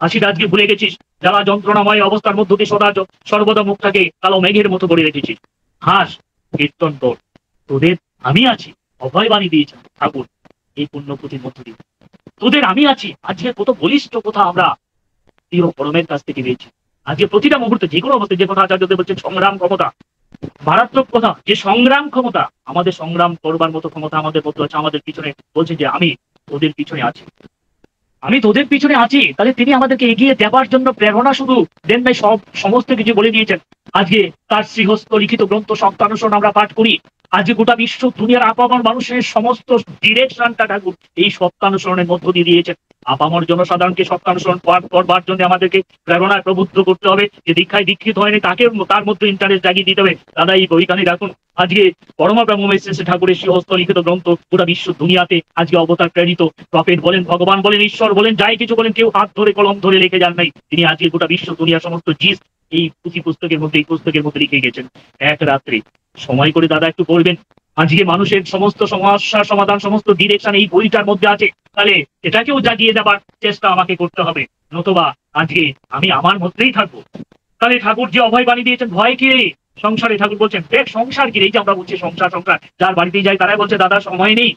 হাসিটা আজকে ভুলে গেছিস, জ্বালা যন্ত্রণাময় অবস্থার মধ্য দিয়ে সর্বদা মুখটাকে কালো মেঘের মতো করে রেখেছিস। হাস, কীর্তন কর, তোদের আমি আছি, অভয় বাণী দিয়েছেন ঠাকুর এই পুণ্যপুঁথির মধ্য দিয়ে। তোদের আমি আছি, আজকে কত বলিষ্ঠ কথা আমরা প্রিয় পরমের কাছ থেকে পেয়েছি। আজকে প্রতিটা মুহূর্তে যে কোনো অবস্থায় যে কথা আচার্যদেব বলছেন, সংগ্রাম ক্ষমতা, মারাত্মক কথা, যে সংগ্রাম ক্ষমতা, আমাদের সংগ্রাম করবার মতো ক্ষমতা আমাদের মধ্যে আছে। আমাদের পিছনে বলছে যে আমি তোদের পিছনে আছি, তাহলে তিনি আমাদেরকে এগিয়ে দেবার জন্য প্রেরণা শুধু দেন নাই, সমস্ত কিছু বলে দিয়েছেন। আজকে তার শ্রীহস্ত লিখিত গ্রন্থ সপ্তানুসরণ আমরা পাঠ করি। আজকে গোটা বিশ্ব দুনিয়ার আপামর মানুষের সমস্ত ডিরেকশনটা ঠাকুর এই সপ্তানুসরণের মধ্য দিয়ে দিয়েছেন। আপামর জনসাধারণকে সপ্তানুসরণ করবার জন্য আমাদেরকে প্রেরণায় প্রবুদ্ধ করতে হবে। যে দীক্ষায় দীক্ষিত হয়নি তাকে তার মধ্যে ইন্টারেস্ট জাগিয়ে দিতে হবে। দাদা এই বইখানি রাখুন, আজকে পরমা ব্রহ্মশ্রী ঠাকুরের শ্রীহস্ত লিখিত গ্রন্থ গোটা বিশ্ব দুনিয়াতে আজকে অবতার প্রেরিত। প্রফেট বলেন, ভগবান বলেন, ঈশ্বর বলেন, যাই কিছু বলেন, কেউ হাত ধরে কলম ধরে লিখে যান নাই। তিনি আজকে গোটা বিশ্ব দুনিয়ার সমস্ত জিস এই পুঁথিপুস্তকের মধ্যে, এই পুস্তকের মধ্যে লিখে গেছেন। এক রাত্রি সময় করে দাদা একটু পড়বেন। আজকে মানুষের সমস্ত সমস্যার সমাধান, সমস্ত ডিরেকশন এই বইটার মধ্যে আছে। তাহলে এটাকেও জাগিয়ে দেবার চেষ্টা আমাকে করতে হবে, নতুবা আজকে আমি আমার মধ্যেই থাকবো। তাহলে ঠাকুর যে অভয় বাণী দিয়েছেন, ভয় কি সংসারে? ঠাকুর বলছেন দেখ সংসার কি, এই যে আমরা বলছি সংসার, যার বাড়িতেই যাই তারাই বলছে দাদা সময় নেই।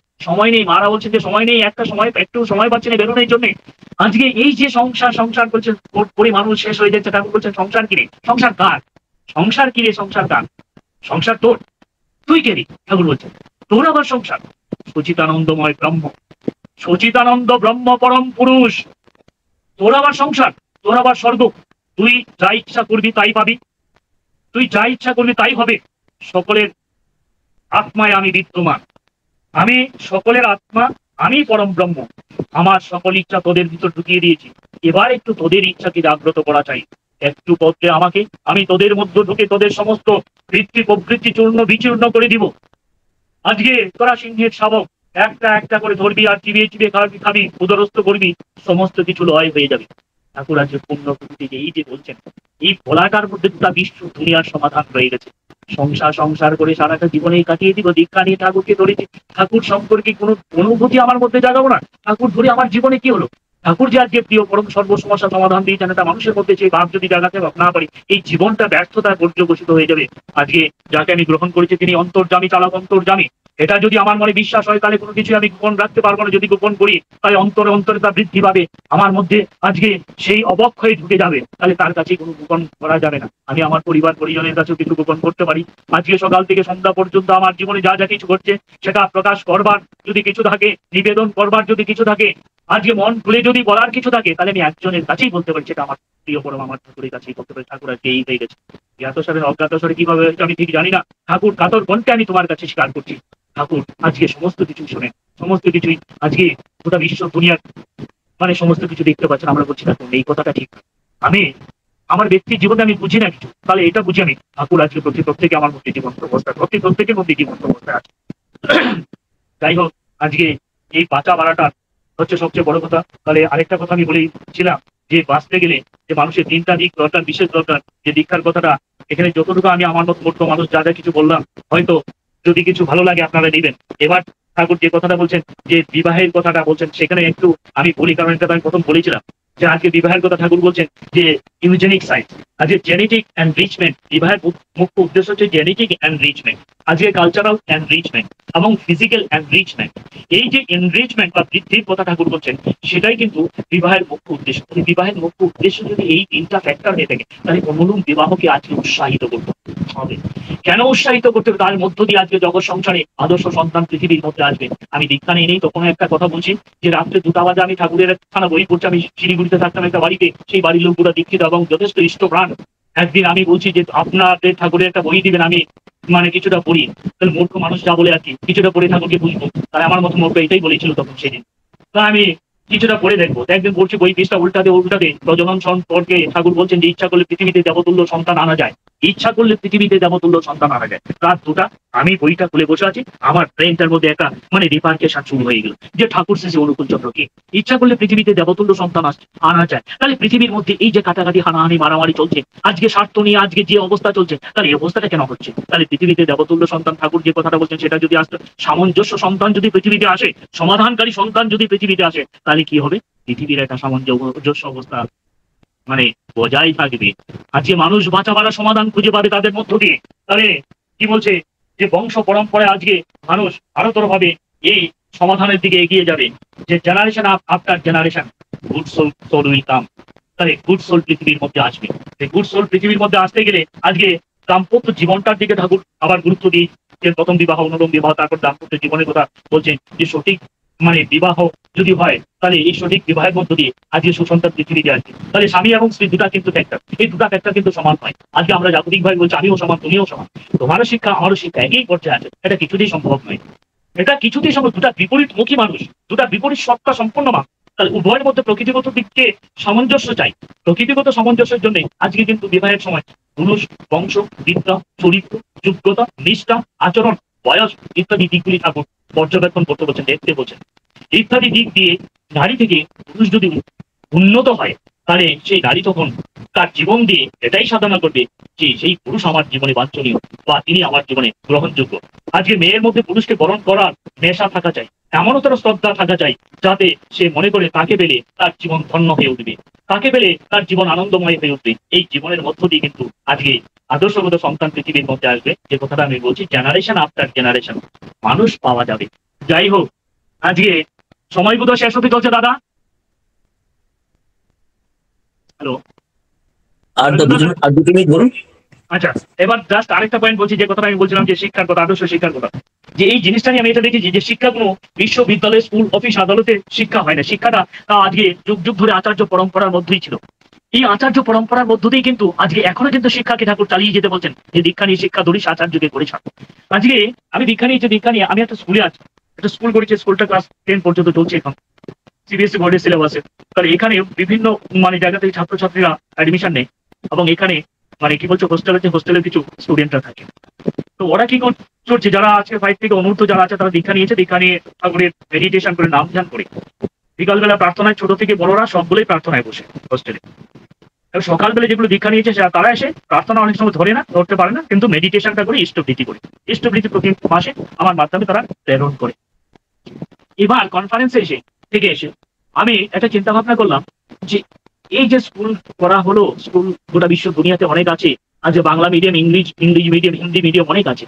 মারা বলছেন যে সময় নেই, একটু সময় পাচ্ছে না বেরোনোর জন্য। আজকে এই যে সংসার বলছেন করে মানুষ শেষ হয়ে যাচ্ছে। ঠাকুর বলছেন সংসার কি রে? সংসার কার? সংসার তোর, তুই কে রে? ঠাকুর বলছেন তোর আবার সংসার? সচিতানন্দময় ব্রহ্ম, সচিতানন্দ ব্রহ্ম পরম পুরুষ, তোর আবার সংসার, তোর আবার স্বর্গ। তুই যা ইচ্ছা করবি তাই পাবি, তুই যা ইচ্ছা করবি তাই হবে। সকলের আত্মায় আমি বিদ্যমান, আমি সকলের আত্মা, আমি পরম ব্রহ্ম। আমার সকল ইচ্ছা তোদের ভিতর ঢুকিয়ে দিয়েছি। এবার একটু তোদের ইচ্ছাকে জাগ্রত করা চাই। একটু পথে আমাকে, আমি তোদের মধ্যে ঢুকে তোদের সমস্ত বৃত্তি প্রবৃত্তি চূর্ণ বিচূর্ণ করে দিব। আজকে তোরা সিংহের শাবক, একটা করে ধরবি আর চিবিয়ে খাবি, উদরস্থ করবি, সমস্ত কিছু লয় হয়ে যাবে। ঠাকুর আজকে পুণ্যপুঁথিতে এই যে বলছেন, এই ভোলাটার মধ্যে গোটা বিশ্ব দুনিয়ার সমাধান রয়ে গেছে। সংসার করে সারাটা জীবনে কাটিয়ে দিব। দীক্ষা নিয়ে ঠাকুরকে ধরেছি, ঠাকুর সম্পর্কে কোনো অনুভূতি আমার মধ্যে জাগাবো না। ঠাকুর ধরে আমার জীবনে কি হলো? ঠাকুর যে আজকে প্রিয় পরম সর্ব সমস্যা সমাধান দিয়েছেন, এটা মানুষের মধ্যে যে ভাব যদি জাগাতে না পারি, এই জীবনটা ব্যর্থতায় পর্যবসিত হয়ে যাবে। আজকে যাকে আমি গ্রহণ করেছি তিনি অন্তর্যামী, চালক অন্তর্যামী। এটা যদি আমার মনে বিশ্বাস হয় তাহলে কোনো কিছু আমি গোপন রাখতে পারবো না। যদি গোপন করি তাহলে অন্তরে অন্তরে তা বৃদ্ধি পাবে, আমার মধ্যে আজকে সেই অবক্ষয় ঢুকে যাবে, তাহলে তার কাছে কোনো গোপন করা যাবে না। আমি আমার পরিবার পরিজনের কাছেও কিছু গোপন করতে পারি। আজকে সকাল থেকে সন্ধ্যা পর্যন্ত আমার জীবনে যা যা কিছু ঘটছে সেটা প্রকাশ করবার যদি কিছু থাকে, নিবেদন করবার যদি কিছু থাকে, আজকে মন খুলে যদি বলার কিছু থাকে, তাহলে আমি একজনের কাছেই বলতে পারি, সেটা আমার প্রিয় পরম আমার ঠাকুরের কাছেই বলতে পারি। ঠাকুর আজকে এই হয়ে গেছে। জ্ঞাতসারে অজ্ঞাতসারে কিভাবে হয়েছে আমি ঠিক জানি না। ঠাকুর কাতর কণ্ঠে আমি তোমার কাছে স্বীকার করছি, ঠাকুর আজকে সমস্ত কিছু শুনে, সমস্ত কিছুই আজকে গোটা বিশ্ব দুনিয়ার মানে সমস্ত কিছু দেখতে পাচ্ছেন। আমরা বলছি ঠাকুর এই কথাটা ঠিক। আমি আমার ব্যক্তির জীবনে আমি বুঝি না কিছু, তাহলে এটা বুঝি আমি ঠাকুর আজকে প্রত্যেকে আমার মধ্যে জীবন্ত অবস্থা, প্রত্যেকের মধ্যে জীবন্ত অবস্থায় আছে। যাই হোক, আজকে এই বাঁচা বাড়াটা হচ্ছে সবচেয়ে বড় কথা। তাহলে আরেকটা কথা আমি বলেছিলাম যে বাঁচতে গেলে যে মানুষের তিনটা দিক দরকার, বিশেষ দরকার। যে দীক্ষার কথাটা এখানে যতটুকু আমি আমার মতো মূর্খ মানুষ যা যা কিছু বললাম, হয়তো যদি কিছু ভালো লাগে আপনারা নেবেন। এবার ঠাকুর যে কথাটা বলছেন, যে বিবাহের কথাটা বলছেন, সেখানে একটু আমি বলি, কারণ এটা আমি প্রথম বলেছিলাম যে আজকে বিবাহের কথা ঠাকুর বলছেন যে ইউজেনিক সাইন্স, আজকে জেনেটিক এনরিচমেন্ট। বিবাহের মুখ্য উদ্দেশ্য হচ্ছে জেনেটিক এনরিচমেন্ট, আজকে কালচারাল এনরিচমেন্ট এবং ফিজিক্যাল এনরিচমেন্ট। এই যে এনরিচমেন্ট বা বৃদ্ধির কথা ঠাকুর বলছেন, সেটাই কিন্তু বিবাহের মুখ্য উদ্দেশ্য। বিবাহের মুখ্য উদ্দেশ্য যদি এই তিনটা ফ্যাক্টর হয়ে থাকে, তাহলে অনুলুম বিবাহকে আজকে উৎসাহিত করতে হবে। কেন উৎসাহিত করতে হবে? তার মধ্য দিয়ে আজকে জগৎ সংসারে আদর্শ সন্তান পৃথিবীর মধ্যে আসবে। আমি দীক্ষা নিয়ে নেই, তখন একটা কথা বলছি যে রাত্রে 2টা বাজে আমি ঠাকুরের থানা বই পড়ছি। আমি শিলিগুড়িতে থাকতাম একটা বাড়িতে, সেই বাড়ির লোকগুলো দীক্ষিত এবং যথেষ্ট ইষ্টপ্রাণ। একদিন আমি বলছি যে আপনাদের ঠাকুরের একটা বই দিবেন, আমি মানে কিছুটা পড়ি। তাহলে মূর্খ মানুষ যা বলে আর কি, কিছুটা পড়ে ঠাকুরকে বুঝবো। তাহলে আমার মতো মূর্খ এটাই বলেছিল তখন সেদিন। তা আমি কিছুটা পড়ে দেখবো। একদিন বলছি বই পৃষ্ঠা উল্টাতে প্রজনন সম্পর্কে ঠাকুর বলছেন যে ইচ্ছা করলে পৃথিবীতে দেবতুল্য সন্তান আনা যায়, ইচ্ছা করলে পৃথিবীতে দেবতুল্য সন্তান আনা যায়। রাত 2টা আমি বইটা খুলে বসে আছি, আমার ব্রেনটার মধ্যে একটা মানে রিপার্কেশন শুরু হয়ে গেল যে ঠাকুর শেষে অনুকূল চন্দ্র কি ইচ্ছা করলে পৃথিবীতে দেবতুল্য সন্তান আনা যায়। তাহলে পৃথিবীর মধ্যে এই যে কাটাকাটি, হানাহানি, মারামারি চলছে, আজকে স্বার্থ নিয়ে আজকে যে অবস্থা চলছে, তাহলে এই অবস্থাটা কেন হচ্ছে? তাহলে পৃথিবীতে দেবতুল্য সন্তান, ঠাকুর যে কথাটা বলছেন সেটা যদি আসতো, সামঞ্জস্য সন্তান যদি পৃথিবীতে আসে, সমাধানকারী সন্তান যদি পৃথিবীতে আসে, তাহলে কি হবে? পৃথিবীর একটা সামঞ্জস্য অবস্থা মানে বজায় থাকবে। আজকে মানুষ বাঁচা বাড়া সমাধান খুঁজে পাবে তাদের মধ্য দিয়ে। তাহলে কি বলছে যে বংশ পরম্পরায় আজকে মানুষ আরতর ভাবে এই সমাধানের দিকে এগিয়ে যাবে, যে generation after generation good soul will come. তাহলে গুড সোল পৃথিবীর মধ্যে আসবে। গুড সোল পৃথিবীর মধ্যে আসতে গেলে আজকে দাম্পত্য জীবনটার দিকে ঠাকুর আবার গুরুত্ব দিয়ে, যে প্রথম বিবাহ, অনুরোম বিবাহ, তারপর দাম্পত্য জীবনের কথা বলছেন, যে সঠিক মানে বিবাহ যদি হয়, তাহলে এই সঠিক বিবাহের মধ্য দিয়ে আজকে সুসন্তান পৃথিবীতে আসবে। তাহলে স্বামী এবং স্ত্রী দুটা কিন্তু ফ্যাক্টর, এই দুটা ফ্যাক্টর কিন্তু সমান হয়। আজকে আমরা জাগতিক ভাবে বলছি আমিও সমান, তুমিও সমান, তোমারও শিক্ষা আমারও শিক্ষা একই পর্যায়ে আছে, এটা কিছুতেই সম্ভব নয়। এটা কিছুতেই সম্ভব। দুটা বিপরীতমুখী মানুষ, দুটা বিপরীত সত্তা সম্পন্ন মানুষ, তাহলে উভয়ের মধ্যে প্রকৃতিগত দিককে সামঞ্জস্য চাই। প্রকৃতিগত সামঞ্জস্যের জন্য আজকে কিন্তু বিবাহের সময় পুরুষ, বংশ, বিদ্যা, চরিত্র, যোগ্যতা, নিষ্ঠা, আচরণ, বয়স ইত্যাদি দিকগুলি ঠাকুর পর্যবেক্ষণ করতে বলছেন, দেখতে বলছেন। ইত্যাদি দিক দিয়ে নারী থেকে পুরুষ যদি উন্নত হয়, তাহলে সেই নারী তখন তার জীবন দিয়ে এটাই সাধনা করবে যে সেই পুরুষ আমার জীবনে বাঞ্ছনীয় বা তিনি আমার জীবনে গ্রহণযোগ্য। আজকে মেয়ের মধ্যে পুরুষকে বরণ করার নেশা থাকা চাই, এমনতর শ্রদ্ধা থাকা চাই, যাতে সে মনে করে তাকে পেলে তার জীবন ধন্য হয়ে উঠবে, তাকে পেলে তার জীবন আনন্দময় হয়ে উঠবে। এই জীবনের মধ্য দিয়ে কিন্তু আজকে আদর্শগত সন্তান পৃথিবীর মধ্যে আসবে। যে কথাটা আমি বলছি, জেনারেশন আফটার জেনারেশন মানুষ পাওয়া যাবে। যাই হোক, আজকে সময় বোধ শেষ হতে চলছে দাদা। হ্যালো, আর 2 মিনিট বলুন। আচ্ছা, এবার জাস্ট আরেকটা পয়েন্ট বলছি, যে কথাটা আমি বলছিলাম যে শিক্ষার কথা, আদর্শ শিক্ষার কথা। যে এই জিনিসটা নিয়ে আমি এটা দেখেছি যে শিক্ষা কোনো বিশ্ববিদ্যালয়, স্কুল, অফিস, আদালতে শিক্ষা হয় না। শিক্ষাটা আজকে যুগ যুগ ধরে আচার্য পরম্পরার মধ্যেই ছিল। এই আচার্য পরম্পরার মধ্য দিয়ে কিন্তু আজকে এখনো কিন্তু শিক্ষাকে ঠাকুর চালিয়ে যেতে বলছেন, যে দীক্ষা নিয়ে শিক্ষা ধরিস, আচার্যকে করে ছাড়। আজকে আমি দীক্ষা নিয়ে আমি একটা স্কুলে আছি, একটা স্কুল করেছি, স্কুলটা ক্লাস 10 পর্যন্ত চলছে এখন, সিবিএসসি বোর্ডের সিলেবাসে। তাহলে এখানে বিভিন্ন মানে জায়গা থেকে ছাত্রছাত্রীরা অ্যাডমিশন নেয়, এবং এখানে মানে কি বলছে হোস্টেলের কিছু স্টুডেন্টরা থাকে। তো ওরা কি করছে, যারা আজকে 5 থেকে অনূর্ধ্ব যারা আছে, তারা দীক্ষা নিয়েছে, দীক্ষা নিয়ে ঠাকুরের মেডিটেশন করে, নাম ধ্যান করে, বিকালবেলা প্রার্থনায় ছোট থেকে বড়রা সবগুলোই প্রার্থনায় বসে হোস্টেলে। সকালবেলা যেগুলো দীক্ষা নিয়েছে তারা এসে প্রার্থনা অনেক সময় ধরতে পারে না, কিন্তু মেডিটেশনটা করে ইষ্টবৃত্তি প্রতি মাসে আমার মাধ্যমে তারা প্রেরণ করে। এবার কনফারেন্সে এসে আমি একটা চিন্তা ভাবনা করলাম যে এই যে স্কুল করা হলো, স্কুল গোটা বিশ্ব দুনিয়াতে অনেক আছে, আজকে বাংলা মিডিয়াম, ইংরেজি মিডিয়াম, হিন্দি মিডিয়াম অনেক আছে।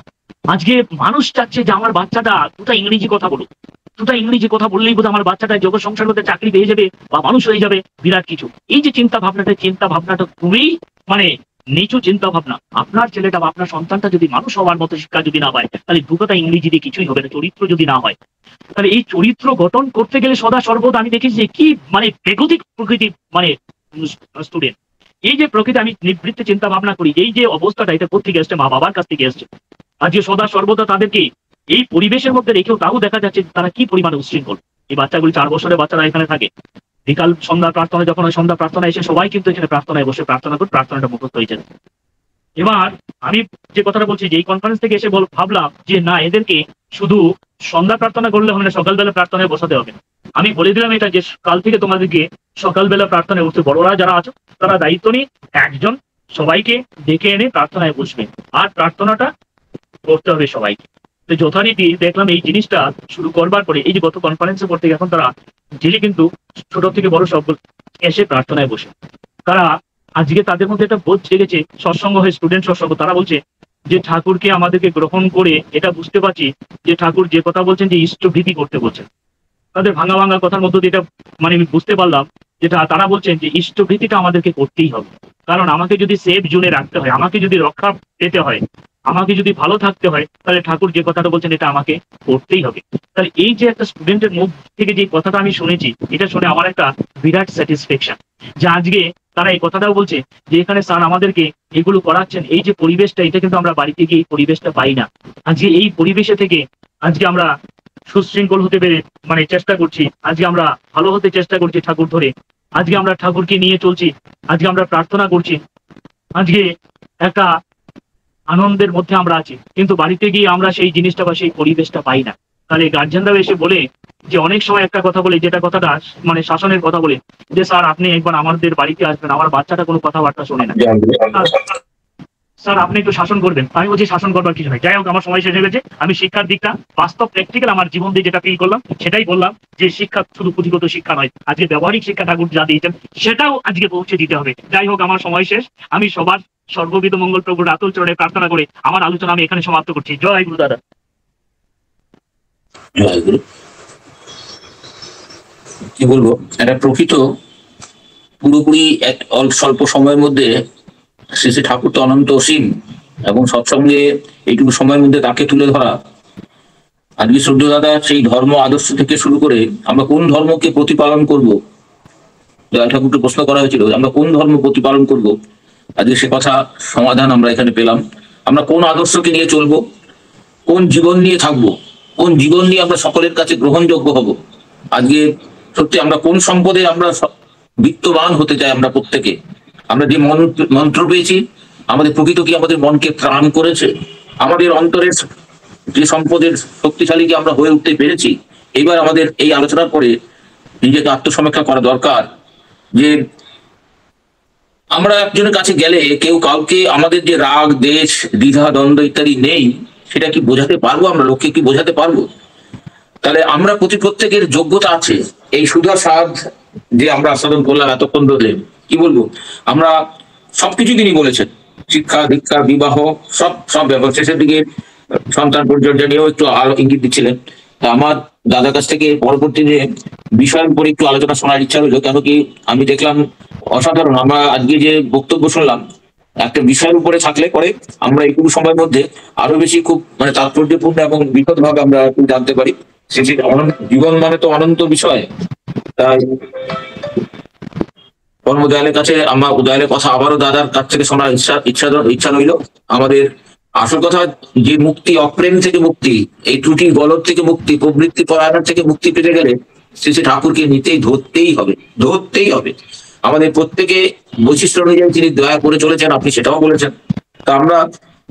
আজকে মানুষ চাচ্ছে যে আমার বাচ্চাটা দুটা ইংরেজি কথা বলুক, দুটা ইংরেজি কথা বললেই বোধ আমার বাচ্চাটা জগৎ সংসার করতে চাকরি পেয়ে যাবে বা মানুষ হয়ে যাবে, বিরাট কিছু। এই যে চিন্তা ভাবনাটা খুবই মানে নিচু চিন্তা ভাবনা। আপনার ছেলেটা বা আপনার সন্তানটা যদি মানুষ হওয়ার মতো শিক্ষা যদি না পায়, তাহলে দুটোটা ইংরেজি দিয়ে কিছুই হবে না। চরিত্র যদি না হয়, তাহলে এই চরিত্র গঠন করতে গেলে সদা সর্বদা আমি দেখেছি যে কি মানে বেগতিক প্রকৃতি মানে স্টুডেন্ট। এই যে প্রকৃতি আমি নিবৃত্তে চিন্তা ভাবনা করি, এই যে অবস্থাটা, এটা কোথেকে এসছে? মা বাবার কাছ থেকে এসছে। আজকে সদা সর্বদা তাদেরকে এই পরিবেশের মধ্যে রেখেও তাও দেখা যাচ্ছে তারা কি পরিমাণে উচ্ছৃঙ্খল। এই বাচ্চাগুলি 4 বছরের বাচ্চারা এখানে থাকে, বিকাল সন্ধ্যা প্রার্থনা যখন হয়, সন্ধ্যা প্রার্থনা এসে সবাই কিন্তু এখানে প্রার্থনায় বসে প্রার্থনা করে, প্রার্থনাটা মুখস্থ হয়ে যায়। এবার আমি যে কথাটা বলছি যে এই কনফারেন্স থেকে এসে ভাবলাম যে না, এদেরকে শুধু সন্ধ্যা প্রার্থনা করলে হবে না, সকালবেলা প্রার্থনায় বসাতে হবে। আমি বলে দিলাম এটা যে কাল থেকে তোমাদেরকে সকালবেলা প্রার্থনায় বসতে, বড়রা যারা আছো তারা দায়িত্ব নিয়ে একজন সবাইকে ডেকে এনে প্রার্থনায় বসবে, আর প্রার্থনাটা করতে হবে সবাইকে। তো যথারীতি দেখলাম এই জিনিসটা শুরু করবার পরে, এই যে গত কনফারেন্সে পর থেকে এখন তারা ধীরে কিন্তু ছোট থেকে বড় সব এসে প্রার্থনায় বসে। তারা আজকে তাদের মধ্যে একটা বোধ জেগেছে, সৎসঙ্গ হয়ে স্টুডেন্ট সৎসঙ্গ, তারা বলছে যে ঠাকুরকে আমাদেরকে গ্রহণ করে এটা বুঝতে পারছি যে ঠাকুর যে কথা বলছেন যে ইষ্টভীতি করতে বলছেন। তাদের ভাঙা ভাঙা কথার মধ্যে দিয়ে এটা মানে আমি বুঝতে পারলাম যেটা তারা বলছেন যে ইষ্টভীতিটা আমাদেরকে করতেই হবে। কারণ আমাকে যদি সেফ জোনে রাখতে হয়, আমাকে যদি রক্ষা পেতে হয়, আমাকে যদি ভালো থাকতে হয়, তাহলে ঠাকুর যে কথাটা বলছেন এটা আমাকে করতেই হবে। তাহলে এই যে একটা স্টুডেন্টের মুখ থেকে যে কথাটা আমি শুনেছি, এটা শুনে আমার একটা বিরাট স্যাটিসফ্যাকশন যে আজকে তারা এই কথাটাও বলছে যে এখানে স্যার আমাদেরকে এগুলো করাচ্ছেন, এই যে পরিবেশটা, এটা কিন্তু আমরা বাড়িতে গিয়ে এই পরিবেশটা পাই না। আজকে এই পরিবেশে থেকে আজকে আমরা সুশৃঙ্খল হতে পেরে মানে চেষ্টা করছি, আজকে আমরা ভালো হতে চেষ্টা করছি ঠাকুর ধরে, আজকে আমরা ঠাকুরকে নিয়ে চলছি, আজকে আমরা প্রার্থনা করছি, আজকে একটা আনন্দের মধ্যে আমরা আছি। কিন্তু বাড়িতে গিয়ে আমরা সেই জিনিসটা বা সেই পরিবেশটা পাই না। তাহলে গার্জেনরাও এসে বলে যে অনেক সময় একটা কথা বলে, যেটা কথাটা মানে শাসনের কথা বলে, যে স্যার আপনি একবার আমাদের বাড়িতে আসবেন, আমার বাচ্চাটা কোনো কথাবার্তা শোনে না, স্যার আপনি একটু শাসন করবেন। আমি বলছি শাসন করবার কিছু নাই। যাই হোক, আমার সময় শেষ হয়ে গেছে। আমি শিক্ষার দিকটা বাস্তব প্র্যাকটিক্যাল আমার জীবন দিয়ে যেটা ফিল করলাম সেটাই বললাম, যে শিক্ষা শুধু পুঁথিগত শিক্ষা নয়, আজকে ব্যবহারিক শিক্ষা ঠাকুর যা দিয়েছেন সেটাও আজকে পৌঁছে দিতে হবে। যাই হোক, আমার সময় শেষ। আমি সবার সর্ববিধ মঙ্গল প্রভুর আতুল চরণে প্রার্থনা করে আমার আলোচনা আমি এখানে সমাপ্ত করছি। জয় গুরু দাদা। কি বলবো, এটা প্রকৃত পুরোপুরি এক স্বল্প সময়ের মধ্যে শ্রী শ্রী ঠাকুর তো অনন্ত অসীম, এবং সৎসঙ্গে এইটুকু সময়ের মধ্যে তাকে তুলে ধরা। আজকে সূর্য দাদা সেই ধর্ম আদর্শ থেকে শুরু করে আমরা কোন ধর্মকে প্রতিপালন করব, দয়াল ঠাকুরকে প্রশ্ন করা হয়েছিল আমরা কোন ধর্ম প্রতিপালন করব, আজকে সে কথা সমাধান আমরা এখানে পেলাম। আমরা কোন আদর্শকে নিয়ে চলবো, কোন জীবন নিয়ে থাকবো, কোন জীবন নিয়ে আমরা সকলের কাছে গ্রহণযোগ্য হব। আজকে সত্যি আমরা কোন সম্পদে আমরা বিত্তবান হতে চাই, আমরা প্রত্যেকে আমরা যে মন্ত্র পেয়েছি, আমাদের প্রকৃত কি আমাদের মনকে ত্রাণ করেছে, আমাদের অন্তরের যে সম্পদের শক্তিশালী কি আমরা হয়ে উঠতে পেরেছি। এইবার আমাদের এই আলোচনার পরে নিজেকে আত্মসমীক্ষা করা দরকার, যে আমরা একজনের কাছে গেলে কেউ কাউকে আমাদের যে রাগ, দেশ, দ্বিধা, দ্বন্দ্ব ইত্যাদি নেই, সেটা কি বোঝাতে পারবো, আমরা লোককে কি বোঝাতে পারবো? তাহলে আমরা প্রত্যেকের যোগ্যতা আছে। এই সুধা স্বাদ যে আমরা আস্বাদন করলাম এতক্ষণ ধরে, কি বলবো, আমরা সবকিছু তিনি বলেছেন, শিক্ষা, দীক্ষা, বিবাহ, সব ব্যাপার। শেষের দিকে সন্তান পরিচর্যা নিয়েও একটু ইঙ্গিত দিচ্ছিলেন। আমার দাদার কাছ থেকে পরবর্তী যে বিষয়ের উপর একটু আলোচনা শোনার ইচ্ছা হলো, কেন কি আমি দেখলাম অসাধারণ। আমরা আজকে যে বক্তব্য শুনলাম একটা বিষয়ের উপরে থাকলে পরে আমরা এইটুকু সময়ের মধ্যে আরো বেশি খুব মানে তাৎপর্যপূর্ণ এবং বিশদ ভাবে আমরা জানতে পারি। জীবন মানে তো অনন্ত বিষয়। তাই কর্মদয়ালের কাছে আমার উদয়ালের কথা আবারও দাদার কাছ থেকে শোনার ইচ্ছা রইল। আমাদের আসল কথা যে মুক্তি, অপ্রেম থেকে মুক্তি, এই ত্রুটি গলদ থেকে মুক্তি, প্রবৃত্তি পরায়ণ থেকে মুক্তি পেতে গেলে শ্রী শ্রী ঠাকুরকে ধরতেই হবে। আমাদের প্রত্যেকে বৈশিষ্ট্য অনুযায়ী তিনি দয়া করে চলেছেন, আপনি সেটাও বলেছেন। তা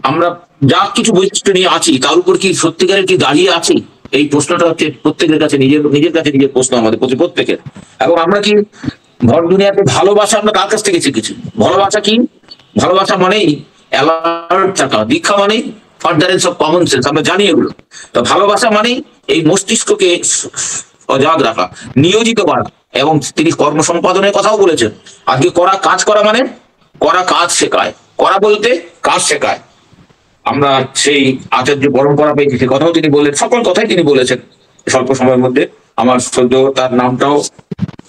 আমরা যা কিছু বৈশিষ্ট্য নিয়ে আছি তার উপর কি সত্যিকারের কি দাঁড়িয়ে আছি, এই প্রশ্নটা হচ্ছে প্রত্যেকের কাছে নিজের কাছে নিজের প্রশ্ন আমাদের প্রত্যেকের। এবং আমরা কি ভর দুনিয়াতে ভালোবাসা আমরা কার কাছ থেকে শিখেছি? ভালোবাসা কি? ভালোবাসা মানেই অ্যালার্ট থাকা, দীক্ষা মানে ফার্দারেন্স অফ কমন সেন্স, আমরা জানি এগুলো। তো ভালোবাসা মানেই এই মস্তিষ্ককে সজাগ রাখা, নিয়োজিত করা, এবং তিনি কর্ম সম্পাদনের কথাও বলেছেন। আজকে করা কাজ করা মানে করা কাজ শেখায়, করা বলতে কাজ শেখায়। আমরা সেই আচার্য পরম্পরা পেয়েছি, সে কথাও তিনি বললেন, সকল কথাই তিনি বলেছেন স্বল্প সময়ের মধ্যে। আমার সদ্য তার নামটাও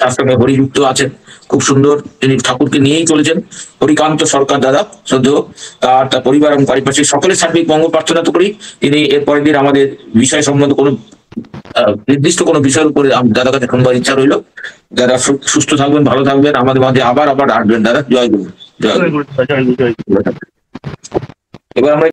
তার সঙ্গে হরিযুক্ত আছেন, খুব সুন্দর, তিনি ঠাকুরকে নিয়েই চলেছেন। হরিকান্ত সরকার দাদা সদ্য, তার পরিবার এবং পারিপার্শ্বিক সকলের সার্বিক মঙ্গল প্রার্থনা তো করি। তিনি এর পরের দিন আমাদের বিষয় সম্বন্ধে কোনো নির্দিষ্ট কোনো বিষয়ের উপরে দাদার কাছে শুনবার ইচ্ছা রইল। দাদা সুস্থ থাকবেন, ভালো থাকবেন, আমাদের মাঝে আবার আবার আসবেন দাদা। জয় গুরু। জয় জয় গুরু। গুরু, জয় গুরু, জয় গুরু। এবার আমরা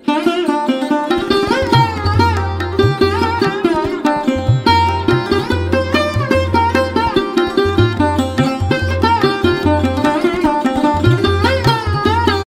Thank you.